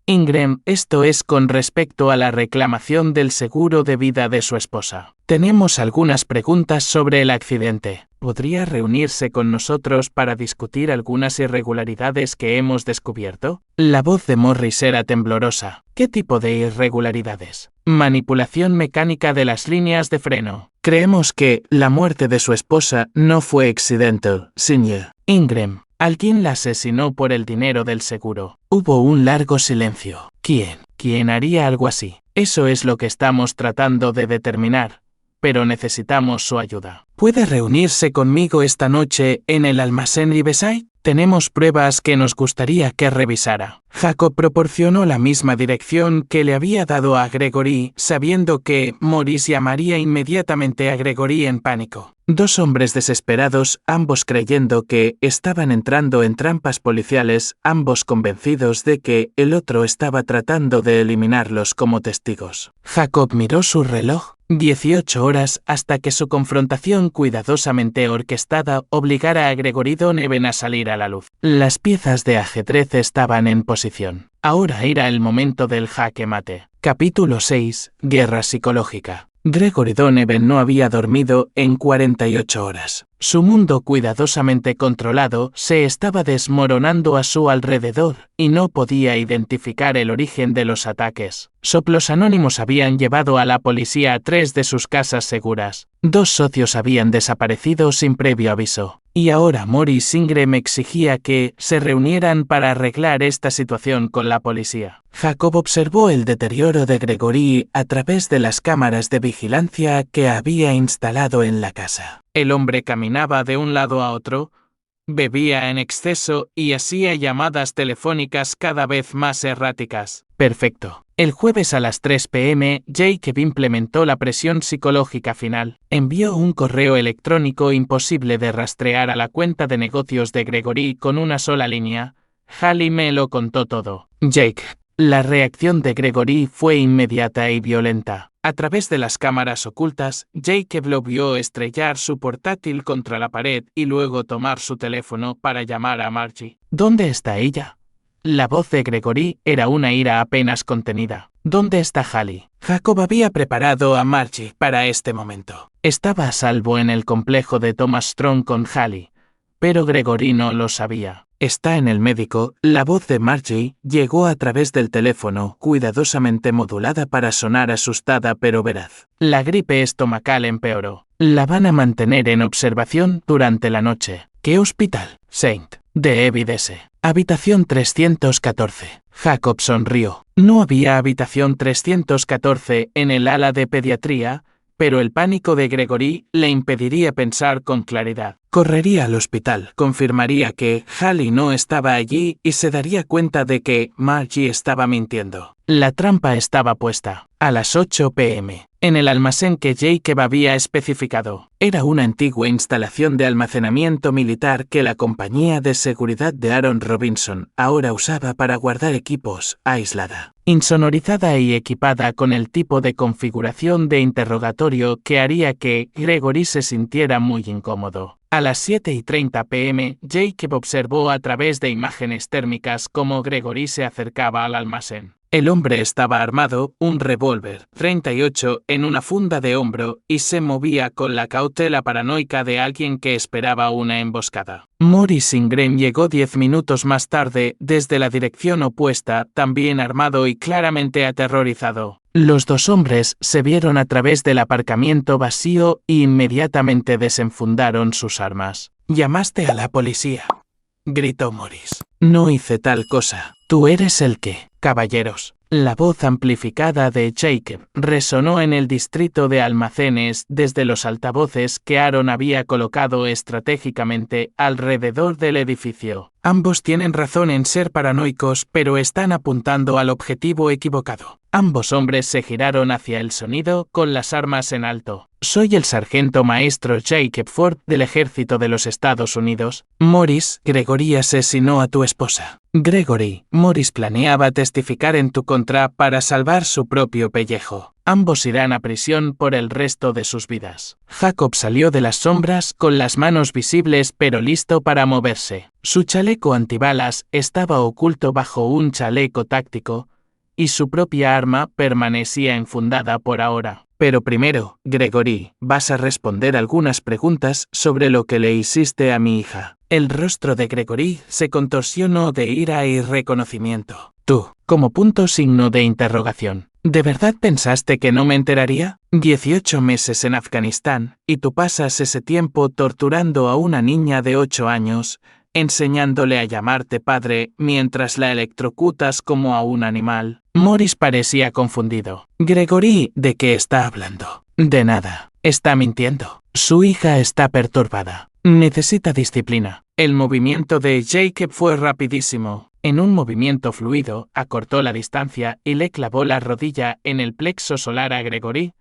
Ingram, esto es con respecto a la reclamación del seguro de vida de su esposa. Tenemos algunas preguntas sobre el accidente. ¿Podría reunirse con nosotros para discutir algunas irregularidades que hemos descubierto? La voz de Morris era temblorosa. ¿Qué tipo de irregularidades? Manipulación mecánica de las líneas de freno. Creemos que la muerte de su esposa no fue accidental, señor Ingram. Alguien la asesinó por el dinero del seguro. Hubo un largo silencio. ¿Quién? ¿Quién haría algo así? Eso es lo que estamos tratando de determinar, pero necesitamos su ayuda. ¿Puede reunirse conmigo esta noche en el almacén Riverside? Tenemos pruebas que nos gustaría que revisara. Jacob proporcionó la misma dirección que le había dado a Gregory, sabiendo que Morris llamaría inmediatamente a Gregory en pánico. 2 hombres desesperados, ambos creyendo que estaban entrando en trampas policiales, ambos convencidos de que el otro estaba tratando de eliminarlos como testigos. Jacob miró su reloj. 18 horas hasta que su confrontación cuidadosamente orquestada obligara a Gregory Donovan a salir a la luz. Las piezas de ajedrez estaban en posición. Ahora era el momento del jaque mate. Capítulo 6. Guerra psicológica. Gregory Donovan no había dormido en 48 horas. Su mundo cuidadosamente controlado se estaba desmoronando a su alrededor y no podía identificar el origen de los ataques. Soplos anónimos habían llevado a la policía a 3 de sus casas seguras. 2 socios habían desaparecido sin previo aviso. Y ahora Morris Ingram exigía que se reunieran para arreglar esta situación con la policía. Jacob observó el deterioro de Gregory a través de las cámaras de vigilancia que había instalado en la casa. El hombre caminaba de un lado a otro, bebía en exceso y hacía llamadas telefónicas cada vez más erráticas. Perfecto. El jueves a las 3 p.m., Jacob implementó la presión psicológica final. Envió un correo electrónico imposible de rastrear a la cuenta de negocios de Gregory con una sola línea. Hallie me lo contó todo. Jake. La reacción de Gregory fue inmediata y violenta. A través de las cámaras ocultas, Jacob lo vio estrellar su portátil contra la pared y luego tomar su teléfono para llamar a Margie. ¿Dónde está ella? La voz de Gregory era una ira apenas contenida. ¿Dónde está Hallie? Jacob había preparado a Margie para este momento. Estaba a salvo en el complejo de Thomas Strong con Hallie, pero Gregory no lo sabía. Está en el médico. La voz de Margie llegó a través del teléfono, cuidadosamente modulada para sonar asustada pero veraz. La gripe estomacal empeoró. La van a mantener en observación durante la noche. ¿Qué hospital? Saint de Evidence. Habitación 314. Jacob sonrió. No había habitación 314 en el ala de pediatría, pero el pánico de Gregory le impediría pensar con claridad. Correría al hospital, confirmaría que Hallie no estaba allí y se daría cuenta de que Margie estaba mintiendo. La trampa estaba puesta. A las 8 p.m. en el almacén que Jacob había especificado. Era una antigua instalación de almacenamiento militar que la compañía de seguridad de Aaron Robinson ahora usaba para guardar equipos, aislada, insonorizada y equipada con el tipo de configuración de interrogatorio que haría que Gregory se sintiera muy incómodo. A las 7:30 p.m., Jacob observó a través de imágenes térmicas cómo Gregory se acercaba al almacén. El hombre estaba armado, un revólver 38 en una funda de hombro, y se movía con la cautela paranoica de alguien que esperaba una emboscada. Morris Ingram llegó 10 minutos más tarde desde la dirección opuesta, también armado y claramente aterrorizado. Los dos hombres se vieron a través del aparcamiento vacío y inmediatamente desenfundaron sus armas. «¿Llamaste a la policía?», gritó Morris. «No hice tal cosa. Tú eres el que, caballeros». La voz amplificada de Jacob resonó en el distrito de almacenes desde los altavoces que Aaron había colocado estratégicamente alrededor del edificio. Ambos tienen razón en ser paranoicos, pero están apuntando al objetivo equivocado. Ambos hombres se giraron hacia el sonido con las armas en alto. «Soy el sargento maestro Jacob Ford del ejército de los Estados Unidos. Morris, Gregory asesinó a tu esposa». «Gregory, Morris planeaba testificar en tu contra para salvar su propio pellejo. Ambos irán a prisión por el resto de sus vidas». Jacob salió de las sombras con las manos visibles pero listo para moverse. Su chaleco antibalas estaba oculto bajo un chaleco táctico, y su propia arma permanecía enfundada por ahora. «Pero primero, Gregory, vas a responder algunas preguntas sobre lo que le hiciste a mi hija». El rostro de Gregory se contorsionó de ira y reconocimiento. «Tú», como punto signo de interrogación. «¿De verdad pensaste que no me enteraría? 18 meses en Afganistán, y tú pasas ese tiempo torturando a una niña de 8 años, enseñándole a llamarte padre mientras la electrocutas como a un animal». Morris parecía confundido. «Gregory, ¿de qué está hablando?» «De nada. Está mintiendo. Su hija está perturbada. Necesita disciplina». El movimiento de Jacob fue rapidísimo. En un movimiento fluido, acortó la distancia y le clavó la rodilla en el plexo solar a Gregory,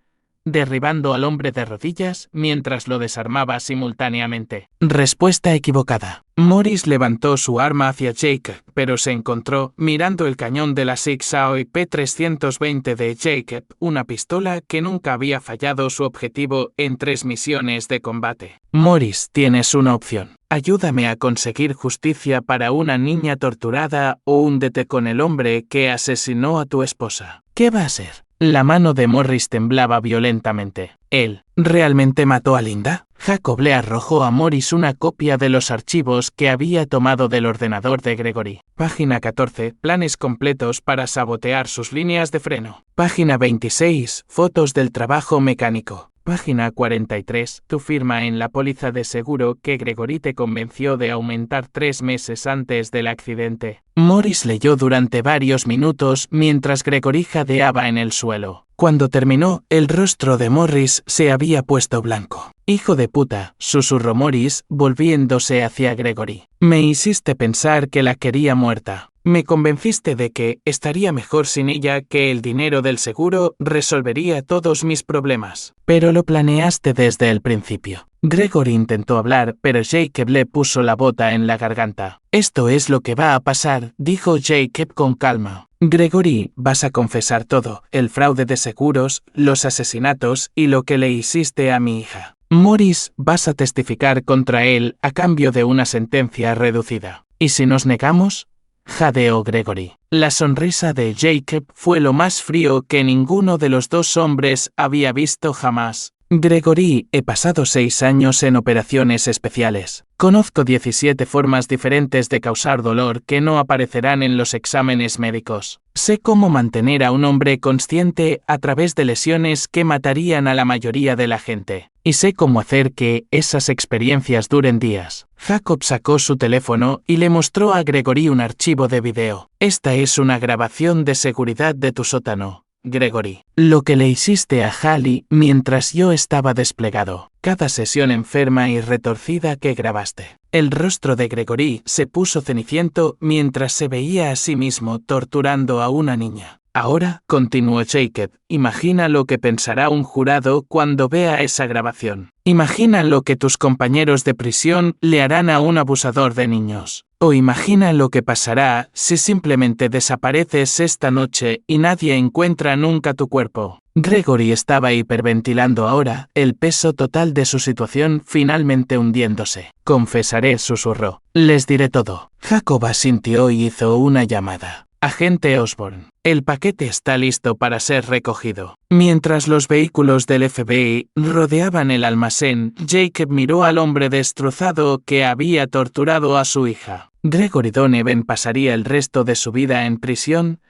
derribando al hombre de rodillas mientras lo desarmaba simultáneamente. Respuesta equivocada. Morris levantó su arma hacia Jacob, pero se encontró, mirando el cañón de la Sig Sauer P320 de Jacob, una pistola que nunca había fallado su objetivo en 3 misiones de combate. «Morris, tienes una opción. Ayúdame a conseguir justicia para una niña torturada o húndete con el hombre que asesinó a tu esposa. ¿Qué va a ser?» La mano de Morris temblaba violentamente. «¿Él realmente mató a Linda?» Jacob le arrojó a Morris una copia de los archivos que había tomado del ordenador de Gregory. Página 14. Planes completos para sabotear sus líneas de freno. Página 26. Fotos del trabajo mecánico. Página 43. Tu firma en la póliza de seguro que Gregory te convenció de aumentar 3 meses antes del accidente. Morris leyó durante varios minutos mientras Gregory jadeaba en el suelo. Cuando terminó, el rostro de Morris se había puesto blanco. «Hijo de puta», susurró Morris, volviéndose hacia Gregory. «Me hiciste pensar que la quería muerta. Me convenciste de que estaría mejor sin ella, que el dinero del seguro resolvería todos mis problemas. Pero lo planeaste desde el principio». Gregory intentó hablar, pero Jacob le puso la bota en la garganta. «Esto es lo que va a pasar», dijo Jacob con calma. «Gregory, vas a confesar todo, el fraude de seguros, los asesinatos y lo que le hiciste a mi hija. Morris, vas a testificar contra él a cambio de una sentencia reducida. ¿Y si nos negamos?», jadeó Gregory. La sonrisa de Jacob fue lo más frío que ninguno de los dos hombres había visto jamás. «Gregory, he pasado 6 años en operaciones especiales. Conozco 17 formas diferentes de causar dolor que no aparecerán en los exámenes médicos. Sé cómo mantener a un hombre consciente a través de lesiones que matarían a la mayoría de la gente. Y sé cómo hacer que esas experiencias duren días». Jacob sacó su teléfono y le mostró a Gregory un archivo de video. «Esta es una grabación de seguridad de tu sótano. Gregory. Lo que le hiciste a Hallie mientras yo estaba desplegado. Cada sesión enferma y retorcida que grabaste. El rostro de Gregory se puso ceniciento mientras se veía a sí mismo torturando a una niña. Ahora, continuó Jacob, imagina lo que pensará un jurado cuando vea esa grabación. Imagina lo que tus compañeros de prisión le harán a un abusador de niños. O imagina lo que pasará si simplemente desapareces esta noche y nadie encuentra nunca tu cuerpo. Gregory estaba hiperventilando ahora, el peso total de su situación finalmente hundiéndose. Confesaré, susurró. Les diré todo. Jacob asintió y hizo una llamada. Agente Osborn, el paquete está listo para ser recogido. Mientras los vehículos del FBI rodeaban el almacén, Jacob miró al hombre destrozado que había torturado a su hija. Gregory Donovan pasaría el resto de su vida en prisión,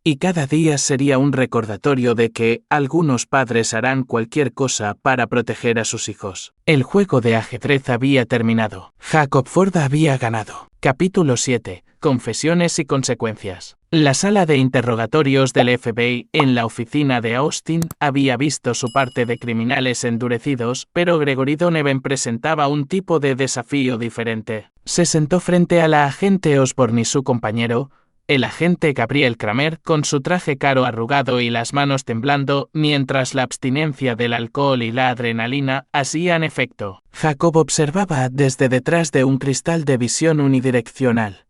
y cada día sería un recordatorio de que algunos padres harán cualquier cosa para proteger a sus hijos. El juego de ajedrez había terminado. Jacob Ford había ganado. Capítulo 7. Confesiones y consecuencias. La sala de interrogatorios del FBI en la oficina de Austin había visto su parte de criminales endurecidos, pero Gregory Donovan presentaba un tipo de desafío diferente. Se sentó frente a la agente Osborn y su compañero, el agente Gabriel Kramer, con su traje caro arrugado y las manos temblando, mientras la abstinencia del alcohol y la adrenalina hacían efecto. Jacob observaba desde detrás de un cristal de visión unidireccional.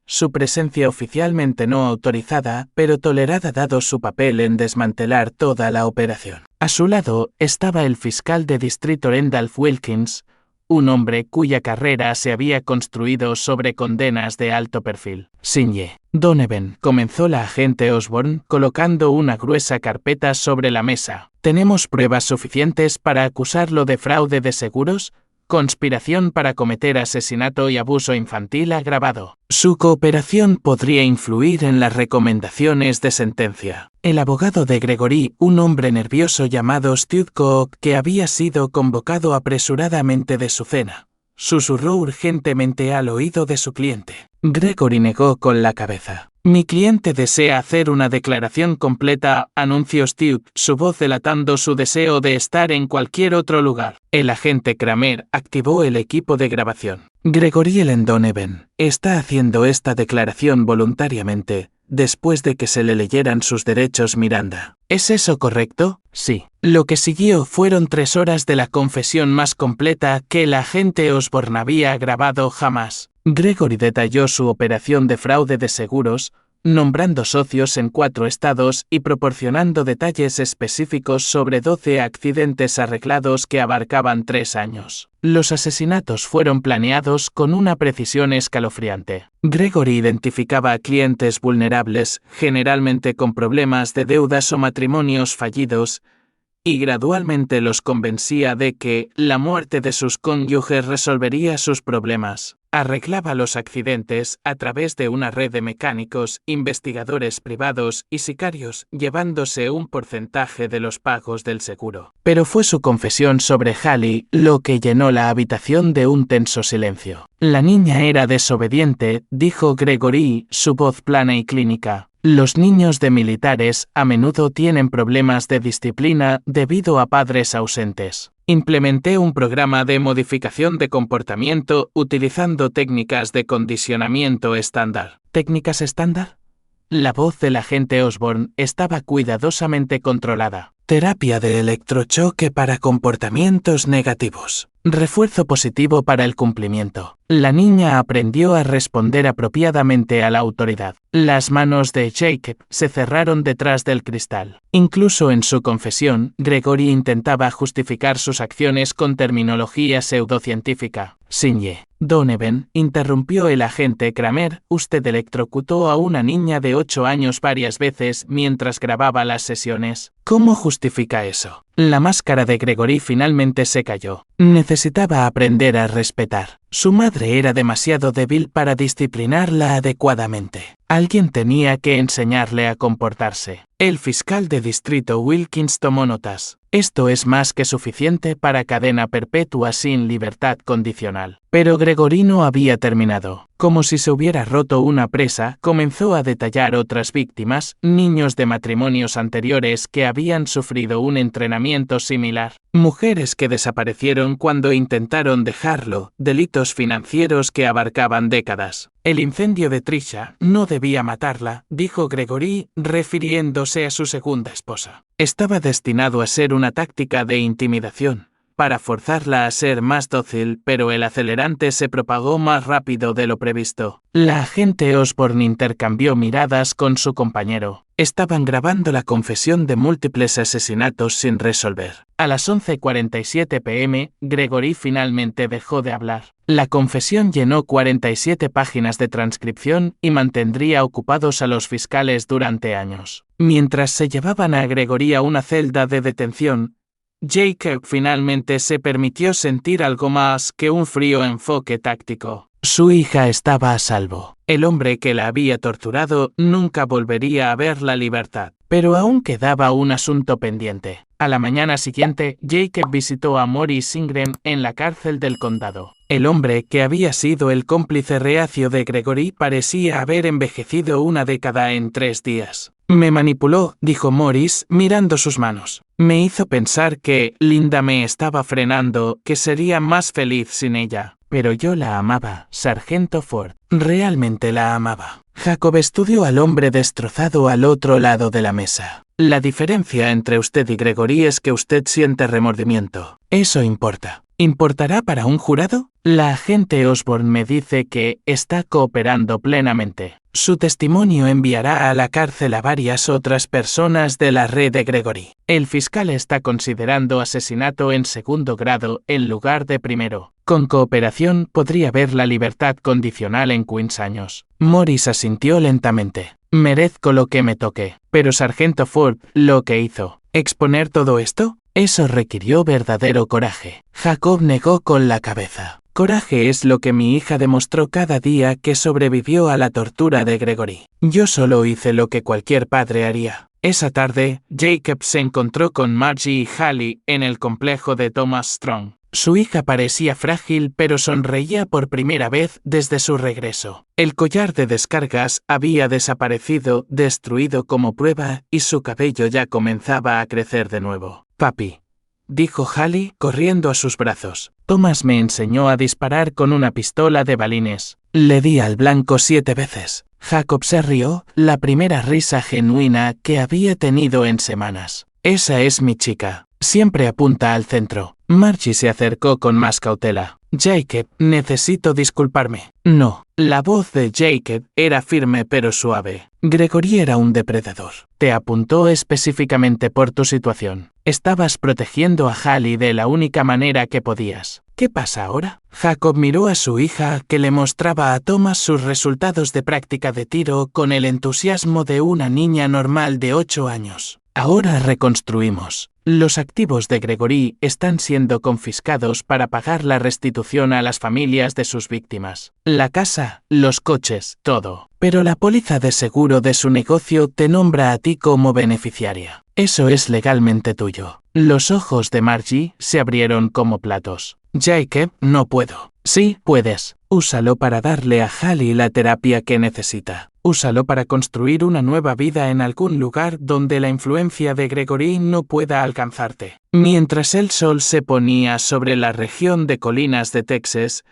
Su presencia oficialmente no autorizada, pero tolerada dado su papel en desmantelar toda la operación. A su lado estaba el fiscal de distrito Randolph Wilkins, un hombre cuya carrera se había construido sobre condenas de alto perfil. Sinye. Donovan, comenzó la agente Osborn, colocando una gruesa carpeta sobre la mesa. ¿Tenemos pruebas suficientes para acusarlo de fraude de seguros? Conspiración para cometer asesinato y abuso infantil agravado. Su cooperación podría influir en las recomendaciones de sentencia. El abogado de Gregory, un hombre nervioso llamado Stu Cook, que había sido convocado apresuradamente de su cena, susurró urgentemente al oído de su cliente. Gregory negó con la cabeza. Mi cliente desea hacer una declaración completa, anunció Stu, su voz delatando su deseo de estar en cualquier otro lugar. El agente Kramer activó el equipo de grabación. Gregory Donovan está haciendo esta declaración voluntariamente, después de que se le leyeran sus derechos Miranda. ¿Es eso correcto? Sí. Lo que siguió fueron 3 horas de la confesión más completa que el agente Osborn había grabado jamás. Gregory detalló su operación de fraude de seguros, nombrando socios en 4 estados y proporcionando detalles específicos sobre 12 accidentes arreglados que abarcaban 3 años. Los asesinatos fueron planeados con una precisión escalofriante. Gregory identificaba a clientes vulnerables, generalmente con problemas de deudas o matrimonios fallidos, y gradualmente los convencía de que la muerte de sus cónyuges resolvería sus problemas. Arreglaba los accidentes a través de una red de mecánicos, investigadores privados y sicarios, llevándose un porcentaje de los pagos del seguro. Pero fue su confesión sobre Hallie lo que llenó la habitación de un tenso silencio. La niña era desobediente, dijo Gregory, su voz plana y clínica. Los niños de militares a menudo tienen problemas de disciplina debido a padres ausentes. Implementé un programa de modificación de comportamiento utilizando técnicas de condicionamiento estándar. ¿Técnicas estándar? La voz del agente Osborn estaba cuidadosamente controlada. Terapia de electrochoque para comportamientos negativos. Refuerzo positivo para el cumplimiento. La niña aprendió a responder apropiadamente a la autoridad. Las manos de Jacob se cerraron detrás del cristal. Incluso en su confesión, Gregory intentaba justificar sus acciones con terminología pseudocientífica. Sinye. Donovan, interrumpió el agente Kramer, usted electrocutó a una niña de 8 años varias veces mientras grababa las sesiones. ¿Cómo justifica eso? La máscara de Gregory finalmente se cayó. Necesitaba aprender a respetar. Su madre era demasiado débil para disciplinarla adecuadamente. Alguien tenía que enseñarle a comportarse. El fiscal de distrito Wilkins tomó notas. Esto es más que suficiente para cadena perpetua sin libertad condicional. Pero Gregory no había terminado. Como si se hubiera roto una presa, comenzó a detallar otras víctimas, niños de matrimonios anteriores que habían sufrido un entrenamiento similar, mujeres que desaparecieron cuando intentaron dejarlo, delitos financieros que abarcaban décadas. El incendio de Trisha no debía matarla, dijo Gregory, refiriéndose a su segunda esposa. Estaba destinado a ser una táctica de intimidación, para forzarla a ser más dócil, pero el acelerante se propagó más rápido de lo previsto. La agente Osborne intercambió miradas con su compañero. Estaban grabando la confesión de múltiples asesinatos sin resolver. A las 11:47 p.m., Gregory finalmente dejó de hablar. La confesión llenó 47 páginas de transcripción y mantendría ocupados a los fiscales durante años. Mientras se llevaban a Gregory a una celda de detención, Jacob finalmente se permitió sentir algo más que un frío enfoque táctico. Su hija estaba a salvo. El hombre que la había torturado nunca volvería a ver la libertad. Pero aún quedaba un asunto pendiente. A la mañana siguiente, Jacob visitó a Morris Ingram en la cárcel del condado. El hombre que había sido el cómplice reacio de Gregory parecía haber envejecido una década en 3 días. Me manipuló, dijo Morris, mirando sus manos. Me hizo pensar que Linda me estaba frenando, que sería más feliz sin ella. Pero yo la amaba, Sargento Ford. Realmente la amaba. Jacob estudió al hombre destrozado al otro lado de la mesa. La diferencia entre usted y Gregory es que usted siente remordimiento. Eso importa. ¿Importará para un jurado? La agente Osborne me dice que está cooperando plenamente. Su testimonio enviará a la cárcel a varias otras personas de la red de Gregory. El fiscal está considerando asesinato en 2º grado en lugar de primero. Con cooperación podría ver la libertad condicional en 15 años. Morris asintió lentamente. Merezco lo que me toque. Pero Sargento Ford, lo que hizo, ¿exponer todo esto? Eso requirió verdadero coraje. Jacob negó con la cabeza. Coraje es lo que mi hija demostró cada día que sobrevivió a la tortura de Gregory. Yo solo hice lo que cualquier padre haría. Esa tarde, Jacob se encontró con Margie y Hallie en el complejo de Thomas Strong. Su hija parecía frágil pero sonreía por primera vez desde su regreso. El collar de descargas había desaparecido, destruido como prueba, y su cabello ya comenzaba a crecer de nuevo. Papi, dijo Hallie, corriendo a sus brazos. Thomas me enseñó a disparar con una pistola de balines. Le di al blanco 7 veces. Jacob se rió, la primera risa genuina que había tenido en semanas. Esa es mi chica. Siempre apunta al centro. Margie se acercó con más cautela. Jacob, necesito disculparme. No. La voz de Jacob era firme pero suave. Gregory era un depredador. Te apuntó específicamente por tu situación. Estabas protegiendo a Hallie de la única manera que podías. ¿Qué pasa ahora? Jacob miró a su hija que le mostraba a Thomas sus resultados de práctica de tiro con el entusiasmo de una niña normal de 8 años. Ahora reconstruimos. Los activos de Gregory están siendo confiscados para pagar la restitución a las familias de sus víctimas. La casa, los coches, todo. Pero la póliza de seguro de su negocio te nombra a ti como beneficiaria. Eso es legalmente tuyo. Los ojos de Margie se abrieron como platos. Jacob, no puedo. Sí, puedes. Úsalo para darle a Hallie la terapia que necesita. Úsalo para construir una nueva vida en algún lugar donde la influencia de Gregory no pueda alcanzarte. Mientras el sol se ponía sobre la región de colinas de Texas,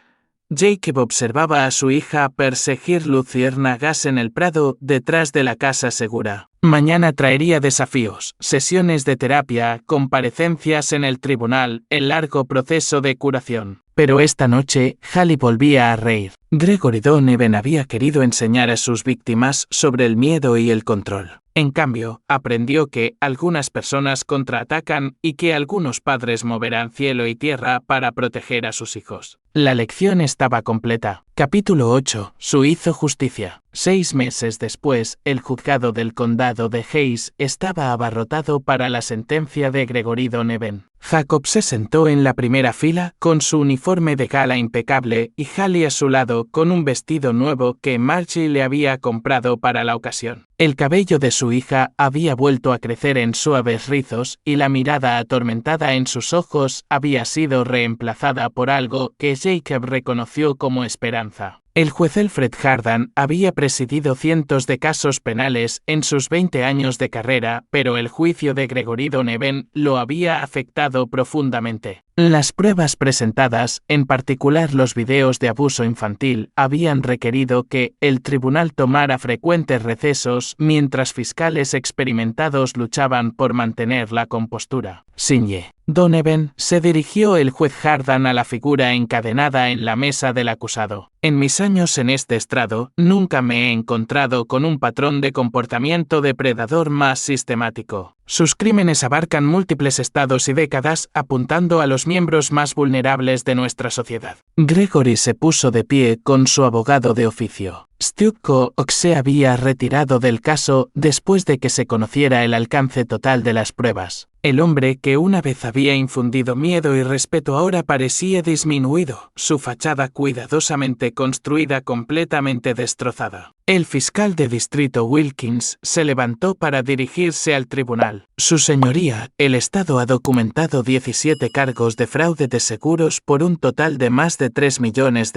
Jacob observaba a su hija perseguir luciérnagas en el prado detrás de la casa segura. Mañana traería desafíos, sesiones de terapia, comparecencias en el tribunal, el largo proceso de curación. Pero esta noche, Hallie volvía a reír. Gregory Donovan había querido enseñar a sus víctimas sobre el miedo y el control. En cambio, aprendió que algunas personas contraatacan y que algunos padres moverán cielo y tierra para proteger a sus hijos. La lección estaba completa. Capítulo 8. Su hizo justicia. 6 meses después, el juzgado del condado de Hayes estaba abarrotado para la sentencia de Gregory Donovan. Jacob se sentó en la primera fila con su uniforme de gala impecable y Hallie a su lado con un vestido nuevo que Margie le había comprado para la ocasión. El cabello de su hija había vuelto a crecer en suaves rizos y la mirada atormentada en sus ojos había sido reemplazada por algo que Jacob reconoció como esperanza. El juez Alfred Hardan había presidido cientos de casos penales en sus 20 años de carrera, pero el juicio de Gregory Donovan lo había afectado profundamente. Las pruebas presentadas, en particular los videos de abuso infantil, habían requerido que el tribunal tomara frecuentes recesos mientras fiscales experimentados luchaban por mantener la compostura. Sinje Donovan, se dirigió el juez Hardan a la figura encadenada en la mesa del acusado. En mis años en este estrado, nunca me he encontrado con un patrón de comportamiento depredador más sistemático. Sus crímenes abarcan múltiples estados y décadas, apuntando a los miembros más vulnerables de nuestra sociedad. Gregory se puso de pie con su abogado de oficio. Stuart se había retirado del caso después de que se conociera el alcance total de las pruebas. El hombre que una vez había infundido miedo y respeto ahora parecía disminuido, su fachada cuidadosamente construida completamente destrozada. El fiscal de distrito Wilkins se levantó para dirigirse al tribunal. Su señoría, el Estado ha documentado 17 cargos de fraude de seguros por un total de más de $3 millones.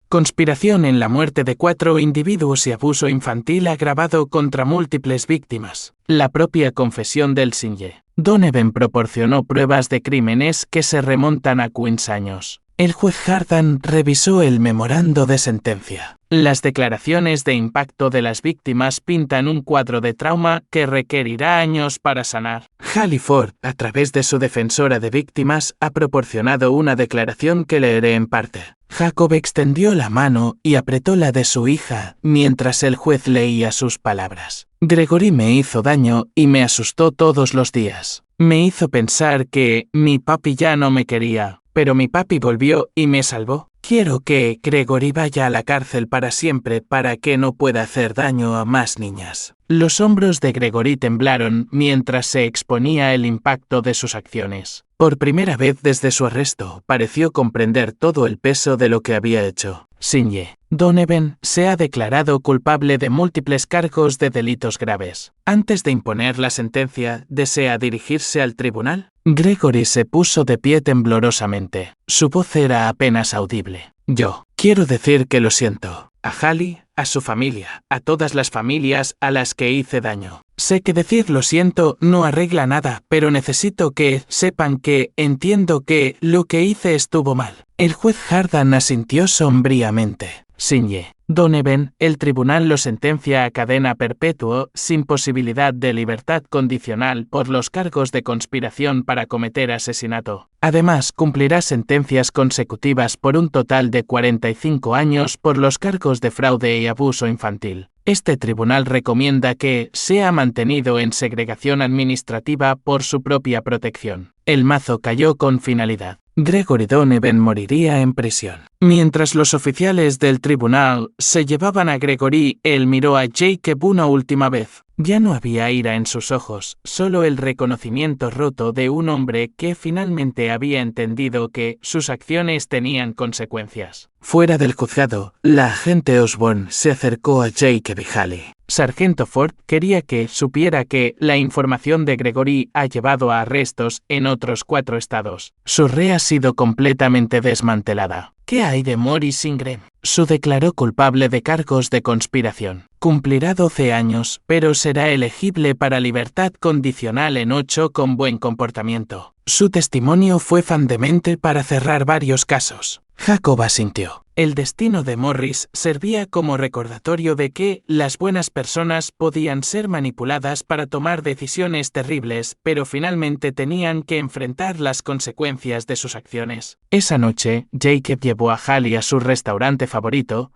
Conspiración en la muerte de 4 individuos y abuso infantil agravado contra múltiples víctimas. La propia confesión del Sinje Donovan proporcionó pruebas de crímenes que se remontan a 15 años. El juez Hardan revisó el memorando de sentencia. Las declaraciones de impacto de las víctimas pintan un cuadro de trauma que requerirá años para sanar. Hallie Ford, a través de su defensora de víctimas, ha proporcionado una declaración que leeré en parte. Jacob extendió la mano y apretó la de su hija mientras el juez leía sus palabras. Gregory me hizo daño y me asustó todos los días. Me hizo pensar que mi papi ya no me quería, pero mi papi volvió y me salvó. Quiero que Gregory vaya a la cárcel para siempre para que no pueda hacer daño a más niñas. Los hombros de Gregory temblaron mientras se exponía el impacto de sus acciones. Por primera vez desde su arresto, pareció comprender todo el peso de lo que había hecho. Sinje Donovan se ha declarado culpable de múltiples cargos de delitos graves. Antes de imponer la sentencia, ¿desea dirigirse al tribunal? Gregory se puso de pie temblorosamente. Su voz era apenas audible. Yo quiero decir que lo siento. A Hallie, a su familia, a todas las familias a las que hice daño. Sé que decir lo siento no arregla nada, pero necesito que sepan que entiendo que lo que hice estuvo mal. El juez Hardan asintió sombríamente. Sinje Donovan, el tribunal lo sentencia a cadena perpetua sin posibilidad de libertad condicional por los cargos de conspiración para cometer asesinato. Además, cumplirá sentencias consecutivas por un total de 45 años por los cargos de fraude y abuso infantil. Este tribunal recomienda que sea mantenido en segregación administrativa por su propia protección. El mazo cayó con finalidad. Gregory Donovan moriría en prisión. Mientras los oficiales del tribunal se llevaban a Gregory, él miró a Jacob una última vez. Ya no había ira en sus ojos, solo el reconocimiento roto de un hombre que finalmente había entendido que sus acciones tenían consecuencias. Fuera del juzgado, la agente Osborne se acercó a Jacob y Hallie. Sargento Ford quería que supiera que la información de Gregory ha llevado a arrestos en otros 4 estados. Su red ha sido completamente desmantelada. ¿Qué hay de Morris Ingram? Se declaró culpable de cargos de conspiración. Cumplirá 12 años, pero será elegible para libertad condicional en 8 con buen comportamiento. Su testimonio fue fundamental para cerrar varios casos. Jacob asintió. El destino de Morris servía como recordatorio de que las buenas personas podían ser manipuladas para tomar decisiones terribles, pero finalmente tenían que enfrentar las consecuencias de sus acciones. Esa noche, Jacob llevó a Hallie a su restaurante favorito,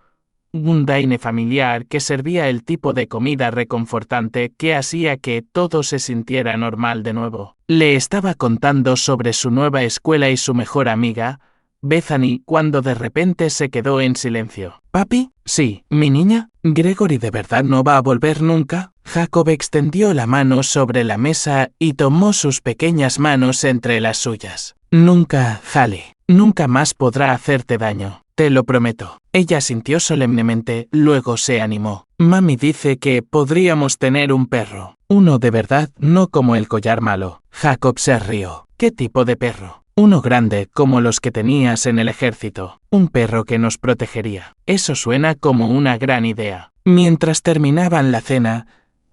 un dine familiar que servía el tipo de comida reconfortante que hacía que todo se sintiera normal de nuevo. Le estaba contando sobre su nueva escuela y su mejor amiga, Bethany, cuando de repente se quedó en silencio. ¿Papi? Sí, mi niña. ¿Gregory de verdad no va a volver nunca? Jacob extendió la mano sobre la mesa y tomó sus pequeñas manos entre las suyas. Nunca, Hallie. Nunca más podrá hacerte daño. Te lo prometo. Ella asintió solemnemente, luego se animó. Mami dice que podríamos tener un perro. Uno de verdad, no como el collar malo. Jacob se rió. ¿Qué tipo de perro? Uno grande como los que tenías en el ejército. Un perro que nos protegería. Eso suena como una gran idea. Mientras terminaban la cena,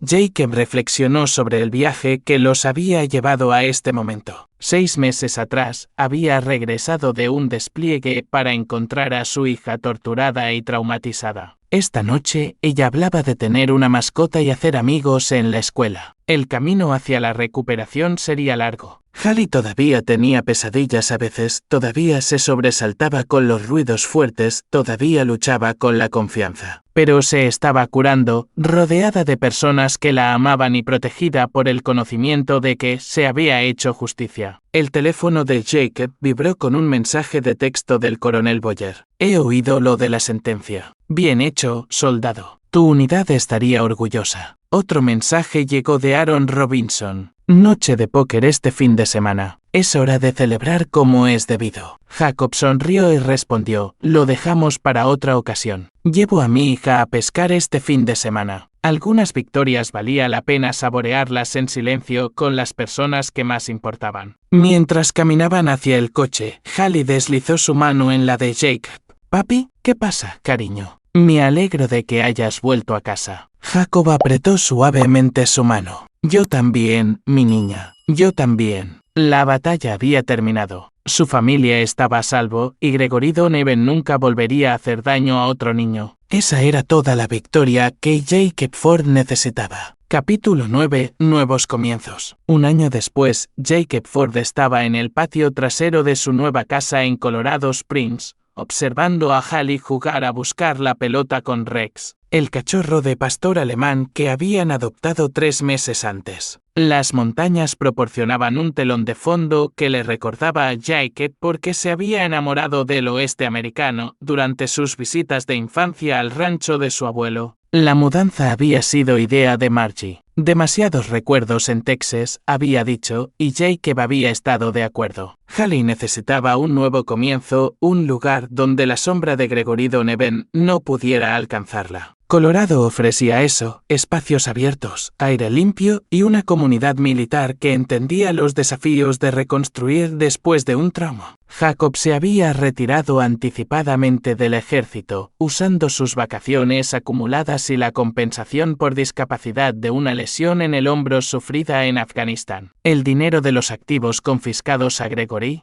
Jacob reflexionó sobre el viaje que los había llevado a este momento. 6 meses atrás, había regresado de un despliegue para encontrar a su hija torturada y traumatizada. Esta noche, ella hablaba de tener una mascota y hacer amigos en la escuela. El camino hacia la recuperación sería largo. Hallie todavía tenía pesadillas a veces, todavía se sobresaltaba con los ruidos fuertes, todavía luchaba con la confianza. Pero se estaba curando, rodeada de personas que la amaban y protegida por el conocimiento de que se había hecho justicia. El teléfono de Jacob vibró con un mensaje de texto del coronel Boyer. He oído lo de la sentencia. Bien hecho, soldado. Tu unidad estaría orgullosa. Otro mensaje llegó de Aaron Robinson. Noche de póker este fin de semana. Es hora de celebrar como es debido. Jacob sonrió y respondió, lo dejamos para otra ocasión. Llevo a mi hija a pescar este fin de semana. Algunas victorias valía la pena saborearlas en silencio con las personas que más importaban. Mientras caminaban hacia el coche, Hallie deslizó su mano en la de Jacob. Papi, ¿qué pasa, cariño? Me alegro de que hayas vuelto a casa. Jacob apretó suavemente su mano. Yo también, mi niña. Yo también. La batalla había terminado. Su familia estaba a salvo y Gregory Donovan nunca volvería a hacer daño a otro niño. Esa era toda la victoria que Jacob Ford necesitaba. Capítulo 9. Nuevos comienzos. Un año después, Jacob Ford estaba en el patio trasero de su nueva casa en Colorado Springs, observando a Hallie jugar a buscar la pelota con Rex, el cachorro de pastor alemán que habían adoptado 3 meses antes. Las montañas proporcionaban un telón de fondo que le recordaba a Jacob porque se había enamorado del oeste americano durante sus visitas de infancia al rancho de su abuelo. La mudanza había sido idea de Margie. Demasiados recuerdos en Texas, había dicho, y Jacob había estado de acuerdo. Hallie necesitaba un nuevo comienzo, un lugar donde la sombra de Gregory Donovan no pudiera alcanzarla. Colorado ofrecía eso, espacios abiertos, aire limpio y una comunidad militar que entendía los desafíos de reconstruir después de un trauma. Jacob se había retirado anticipadamente del ejército, usando sus vacaciones acumuladas y la compensación por discapacidad de una lesión en el hombro sufrida en Afganistán. El dinero de los activos confiscados a Gregory,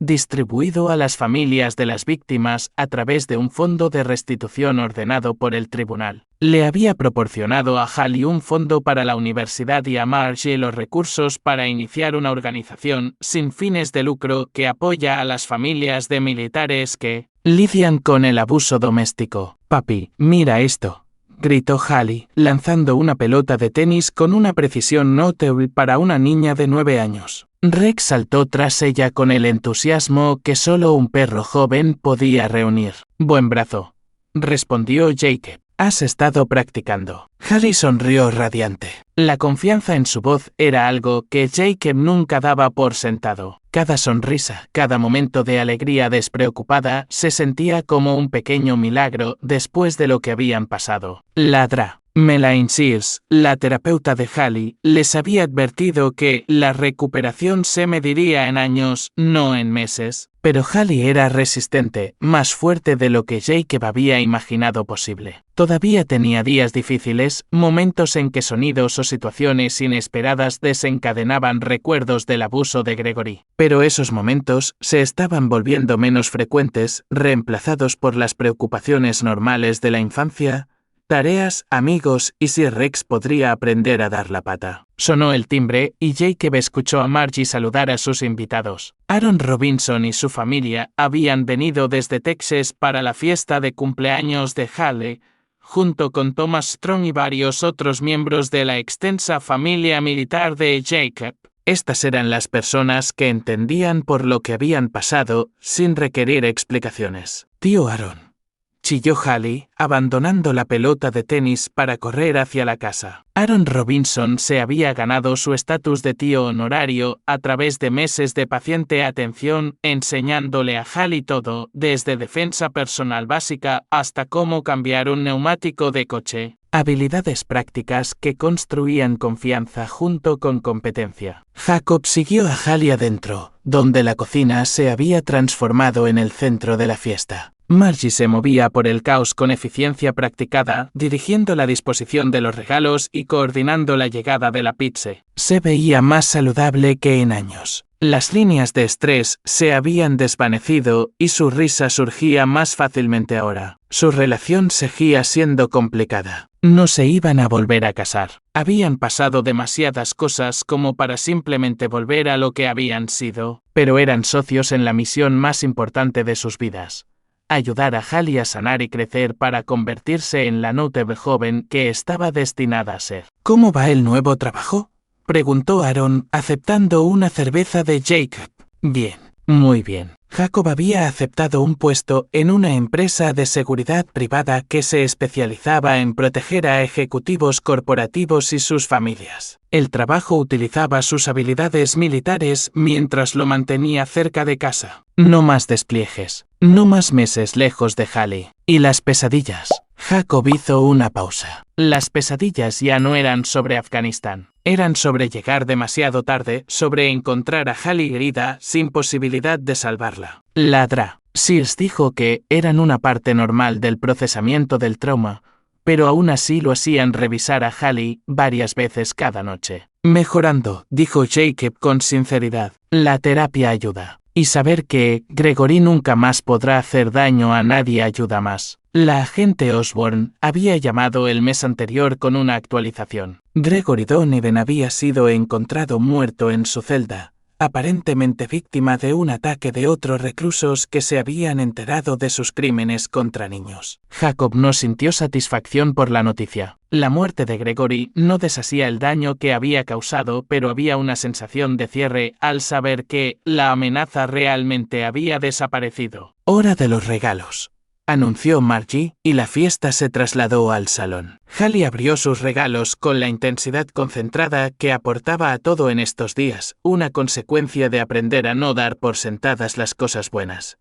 distribuido a las familias de las víctimas a través de un fondo de restitución ordenado por el tribunal. Le había proporcionado a Hallie un fondo para la universidad y a Margie los recursos para iniciar una organización sin fines de lucro que apoya a las familias de militares que lidian con el abuso doméstico. Papi, mira esto, gritó Hallie, lanzando una pelota de tenis con una precisión notable para una niña de 9 años. Rex saltó tras ella con el entusiasmo que solo un perro joven podía reunir. Buen brazo, respondió Jacob. Has estado practicando. Hallie sonrió radiante. La confianza en su voz era algo que Jacob nunca daba por sentado. Cada sonrisa, cada momento de alegría despreocupada se sentía como un pequeño milagro después de lo que habían pasado. Ladra. Melaine Sears, la terapeuta de Hallie, les había advertido que la recuperación se mediría en años, no en meses. Pero Hallie era resistente, más fuerte de lo que Jacob había imaginado posible. Todavía tenía días difíciles, momentos en que sonidos o situaciones inesperadas desencadenaban recuerdos del abuso de Gregory. Pero esos momentos se estaban volviendo menos frecuentes, reemplazados por las preocupaciones normales de la infancia, tareas, amigos y si Rex podría aprender a dar la pata. Sonó el timbre y Jacob escuchó a Margie saludar a sus invitados. Aaron Robinson y su familia habían venido desde Texas para la fiesta de cumpleaños de Hallie, junto con Thomas Strong y varios otros miembros de la extensa familia militar de Jacob. Estas eran las personas que entendían por lo que habían pasado sin requerir explicaciones. Tío Aaron, chilló Hallie, abandonando la pelota de tenis para correr hacia la casa. Aaron Robinson se había ganado su estatus de tío honorario a través de meses de paciente atención, enseñándole a Hallie todo, desde defensa personal básica hasta cómo cambiar un neumático de coche. Habilidades prácticas que construían confianza junto con competencia. Jacob siguió a Hallie adentro, donde la cocina se había transformado en el centro de la fiesta. Margie se movía por el caos con eficiencia practicada, dirigiendo la disposición de los regalos y coordinando la llegada de la pizza. Se veía más saludable que en años. Las líneas de estrés se habían desvanecido y su risa surgía más fácilmente ahora. Su relación seguía siendo complicada. No se iban a volver a casar. Habían pasado demasiadas cosas como para simplemente volver a lo que habían sido, pero eran socios en la misión más importante de sus vidas. Ayudar a Hallie a sanar y crecer para convertirse en la notable joven que estaba destinada a ser. ¿Cómo va el nuevo trabajo?, preguntó Aaron, aceptando una cerveza de Jacob. Bien, muy bien. Jacob había aceptado un puesto en una empresa de seguridad privada que se especializaba en proteger a ejecutivos corporativos y sus familias. El trabajo utilizaba sus habilidades militares mientras lo mantenía cerca de casa. No más despliegues, no más meses lejos de Hallie. ¿Y las pesadillas? Jacob hizo una pausa. Las pesadillas ya no eran sobre Afganistán. Eran sobre llegar demasiado tarde, sobre encontrar a Hallie herida sin posibilidad de salvarla. Ladra. Sears dijo que eran una parte normal del procesamiento del trauma, pero aún así lo hacían revisar a Hallie varias veces cada noche. Mejorando, dijo Jacob con sinceridad. La terapia ayuda. Y saber que Gregory nunca más podrá hacer daño a nadie ayuda más. La agente Osborne había llamado el mes anterior con una actualización. Gregory Donovan había sido encontrado muerto en su celda, aparentemente víctima de un ataque de otros reclusos que se habían enterado de sus crímenes contra niños. Jacob no sintió satisfacción por la noticia. La muerte de Gregory no deshacía el daño que había causado, pero había una sensación de cierre al saber que la amenaza realmente había desaparecido. Hora de los regalos, anunció Margie, y la fiesta se trasladó al salón. Hallie abrió sus regalos con la intensidad concentrada que aportaba a todo en estos días, una consecuencia de aprender a no dar por sentadas las cosas buenas.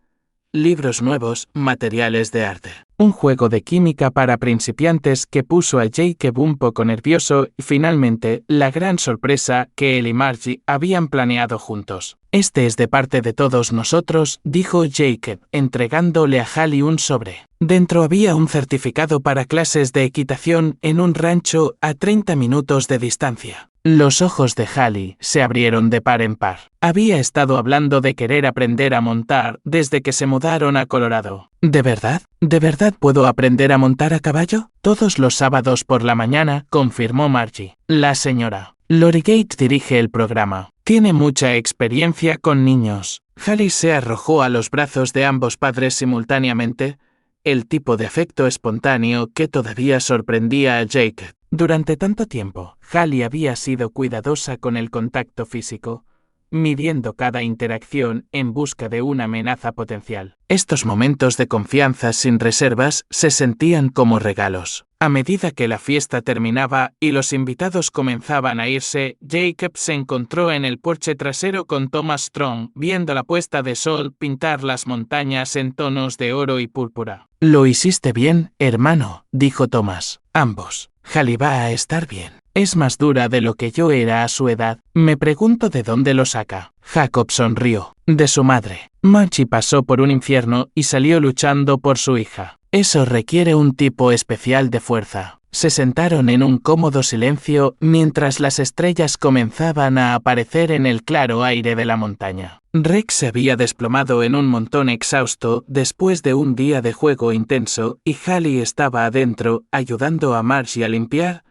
Libros nuevos, materiales de arte. Un juego de química para principiantes que puso a Jacob un poco nervioso y finalmente, la gran sorpresa que él y Margie habían planeado juntos. Este es de parte de todos nosotros, dijo Jacob, entregándole a Hallie un sobre. Dentro había un certificado para clases de equitación en un rancho a 30 minutos de distancia. Los ojos de Hallie se abrieron de par en par. Había estado hablando de querer aprender a montar desde que se mudaron a Colorado. ¿De verdad? ¿De verdad puedo aprender a montar a caballo? Todos los sábados por la mañana, confirmó Margie. La señora Lori Gates dirige el programa. Tiene mucha experiencia con niños. Hallie se arrojó a los brazos de ambos padres simultáneamente, el tipo de afecto espontáneo que todavía sorprendía a Jacob. Durante tanto tiempo, Hallie había sido cuidadosa con el contacto físico, midiendo cada interacción en busca de una amenaza potencial. Estos momentos de confianza sin reservas se sentían como regalos. A medida que la fiesta terminaba y los invitados comenzaban a irse, Jacob se encontró en el porche trasero con Thomas Strong, viendo la puesta de sol pintar las montañas en tonos de oro y púrpura. «Lo hiciste bien, hermano», dijo Thomas. «Ambos. Hallie va a estar bien. Es más dura de lo que yo era a su edad. Me pregunto de dónde lo saca». Jacob sonrió. De su madre. Margie pasó por un infierno y salió luchando por su hija. Eso requiere un tipo especial de fuerza. Se sentaron en un cómodo silencio mientras las estrellas comenzaban a aparecer en el claro aire de la montaña. Rex se había desplomado en un montón exhausto después de un día de juego intenso y Hallie estaba adentro ayudando a Margie a limpiar,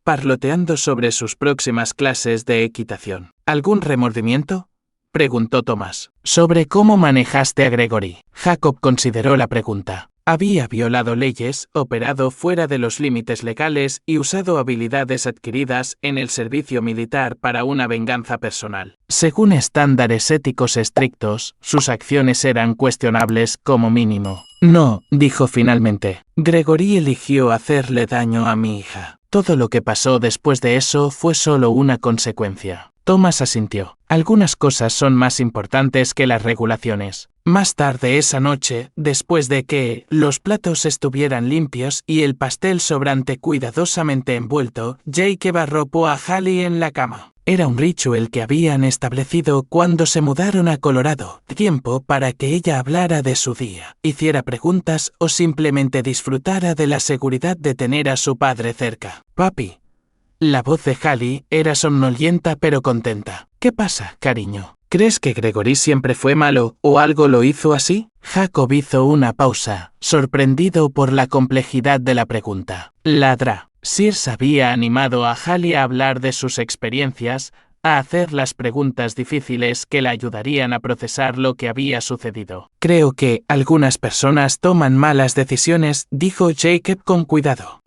parloteando sobre sus próximas clases de equitación. ¿Algún remordimiento?, preguntó Thomas. «Sobre cómo manejaste a Gregory». Jacob consideró la pregunta. Había violado leyes, operado fuera de los límites legales y usado habilidades adquiridas en el servicio militar para una venganza personal. Según estándares éticos estrictos, sus acciones eran cuestionables como mínimo. No, dijo finalmente. Gregory eligió hacerle daño a mi hija. Todo lo que pasó después de eso fue solo una consecuencia. Thomas asintió. Algunas cosas son más importantes que las regulaciones. Más tarde esa noche, después de que los platos estuvieran limpios y el pastel sobrante cuidadosamente envuelto, Jacob arropó a Hallie en la cama. Era un ritual que habían establecido cuando se mudaron a Colorado, tiempo para que ella hablara de su día, hiciera preguntas o simplemente disfrutara de la seguridad de tener a su padre cerca. Papi. La voz de Hallie era somnolienta pero contenta. ¿Qué pasa, cariño? ¿Crees que Gregory siempre fue malo o algo lo hizo así? Jacob hizo una pausa, sorprendido por la complejidad de la pregunta. Ladra. Sears había animado a Hallie a hablar de sus experiencias, a hacer las preguntas difíciles que la ayudarían a procesar lo que había sucedido. Creo que algunas personas toman malas decisiones, dijo Jacob con cuidado.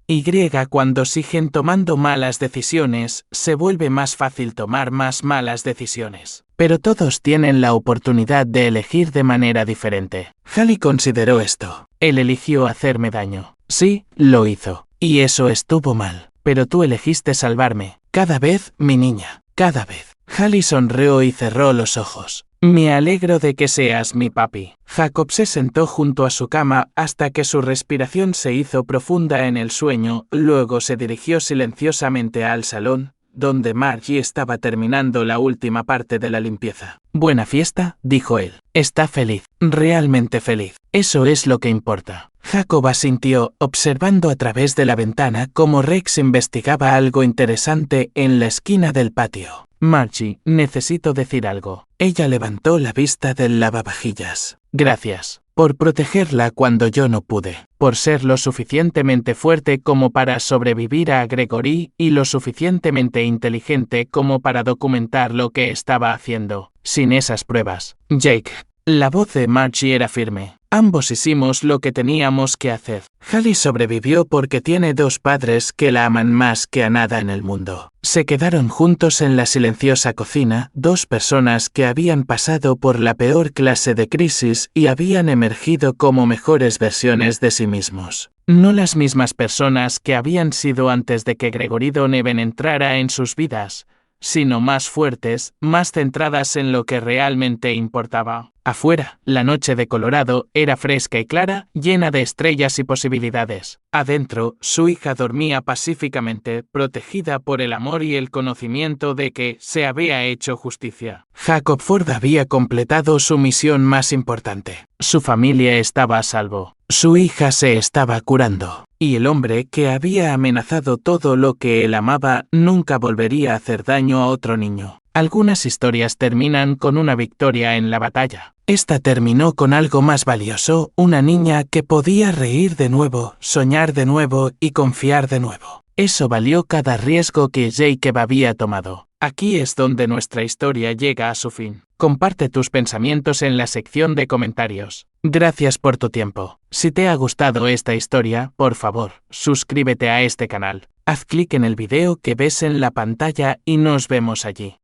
Cuando siguen tomando malas decisiones, se vuelve más fácil tomar más malas decisiones. Pero todos tienen la oportunidad de elegir de manera diferente. Hallie consideró esto. Él eligió hacerme daño. Sí, lo hizo. Y eso estuvo mal. Pero tú elegiste salvarme. Cada vez, mi niña. Cada vez. Hallie sonrió y cerró los ojos. Me alegro de que seas mi papi. Jacob se sentó junto a su cama hasta que su respiración se hizo profunda en el sueño, luego se dirigió silenciosamente al salón, donde Margie estaba terminando la última parte de la limpieza. Buena fiesta, dijo él. Está feliz, realmente feliz. Eso es lo que importa. Jacob asintió, observando a través de la ventana cómo Rex investigaba algo interesante en la esquina del patio. Margie, necesito decir algo. Ella levantó la vista del lavavajillas. Gracias. Por protegerla cuando yo no pude. Por ser lo suficientemente fuerte como para sobrevivir a Gregory y lo suficientemente inteligente como para documentar lo que estaba haciendo. Sin esas pruebas. Jake. La voz de Margie era firme. Ambos hicimos lo que teníamos que hacer. Hallie sobrevivió porque tiene dos padres que la aman más que a nada en el mundo. Se quedaron juntos en la silenciosa cocina, dos personas que habían pasado por la peor clase de crisis y habían emergido como mejores versiones de sí mismos. No las mismas personas que habían sido antes de que Gregory Donovan entrara en sus vidas, sino más fuertes, más centradas en lo que realmente importaba. Afuera, la noche de Colorado era fresca y clara, llena de estrellas y posibilidades. Adentro, su hija dormía pacíficamente, protegida por el amor y el conocimiento de que se había hecho justicia. Jacob Ford había completado su misión más importante. Su familia estaba a salvo. Su hija se estaba curando. Y el hombre que había amenazado todo lo que él amaba nunca volvería a hacer daño a otro niño. Algunas historias terminan con una victoria en la batalla. Esta terminó con algo más valioso, una niña que podía reír de nuevo, soñar de nuevo y confiar de nuevo. Eso valió cada riesgo que Jacob había tomado. Aquí es donde nuestra historia llega a su fin. Comparte tus pensamientos en la sección de comentarios. Gracias por tu tiempo. Si te ha gustado esta historia, por favor, suscríbete a este canal. Haz clic en el video que ves en la pantalla y nos vemos allí.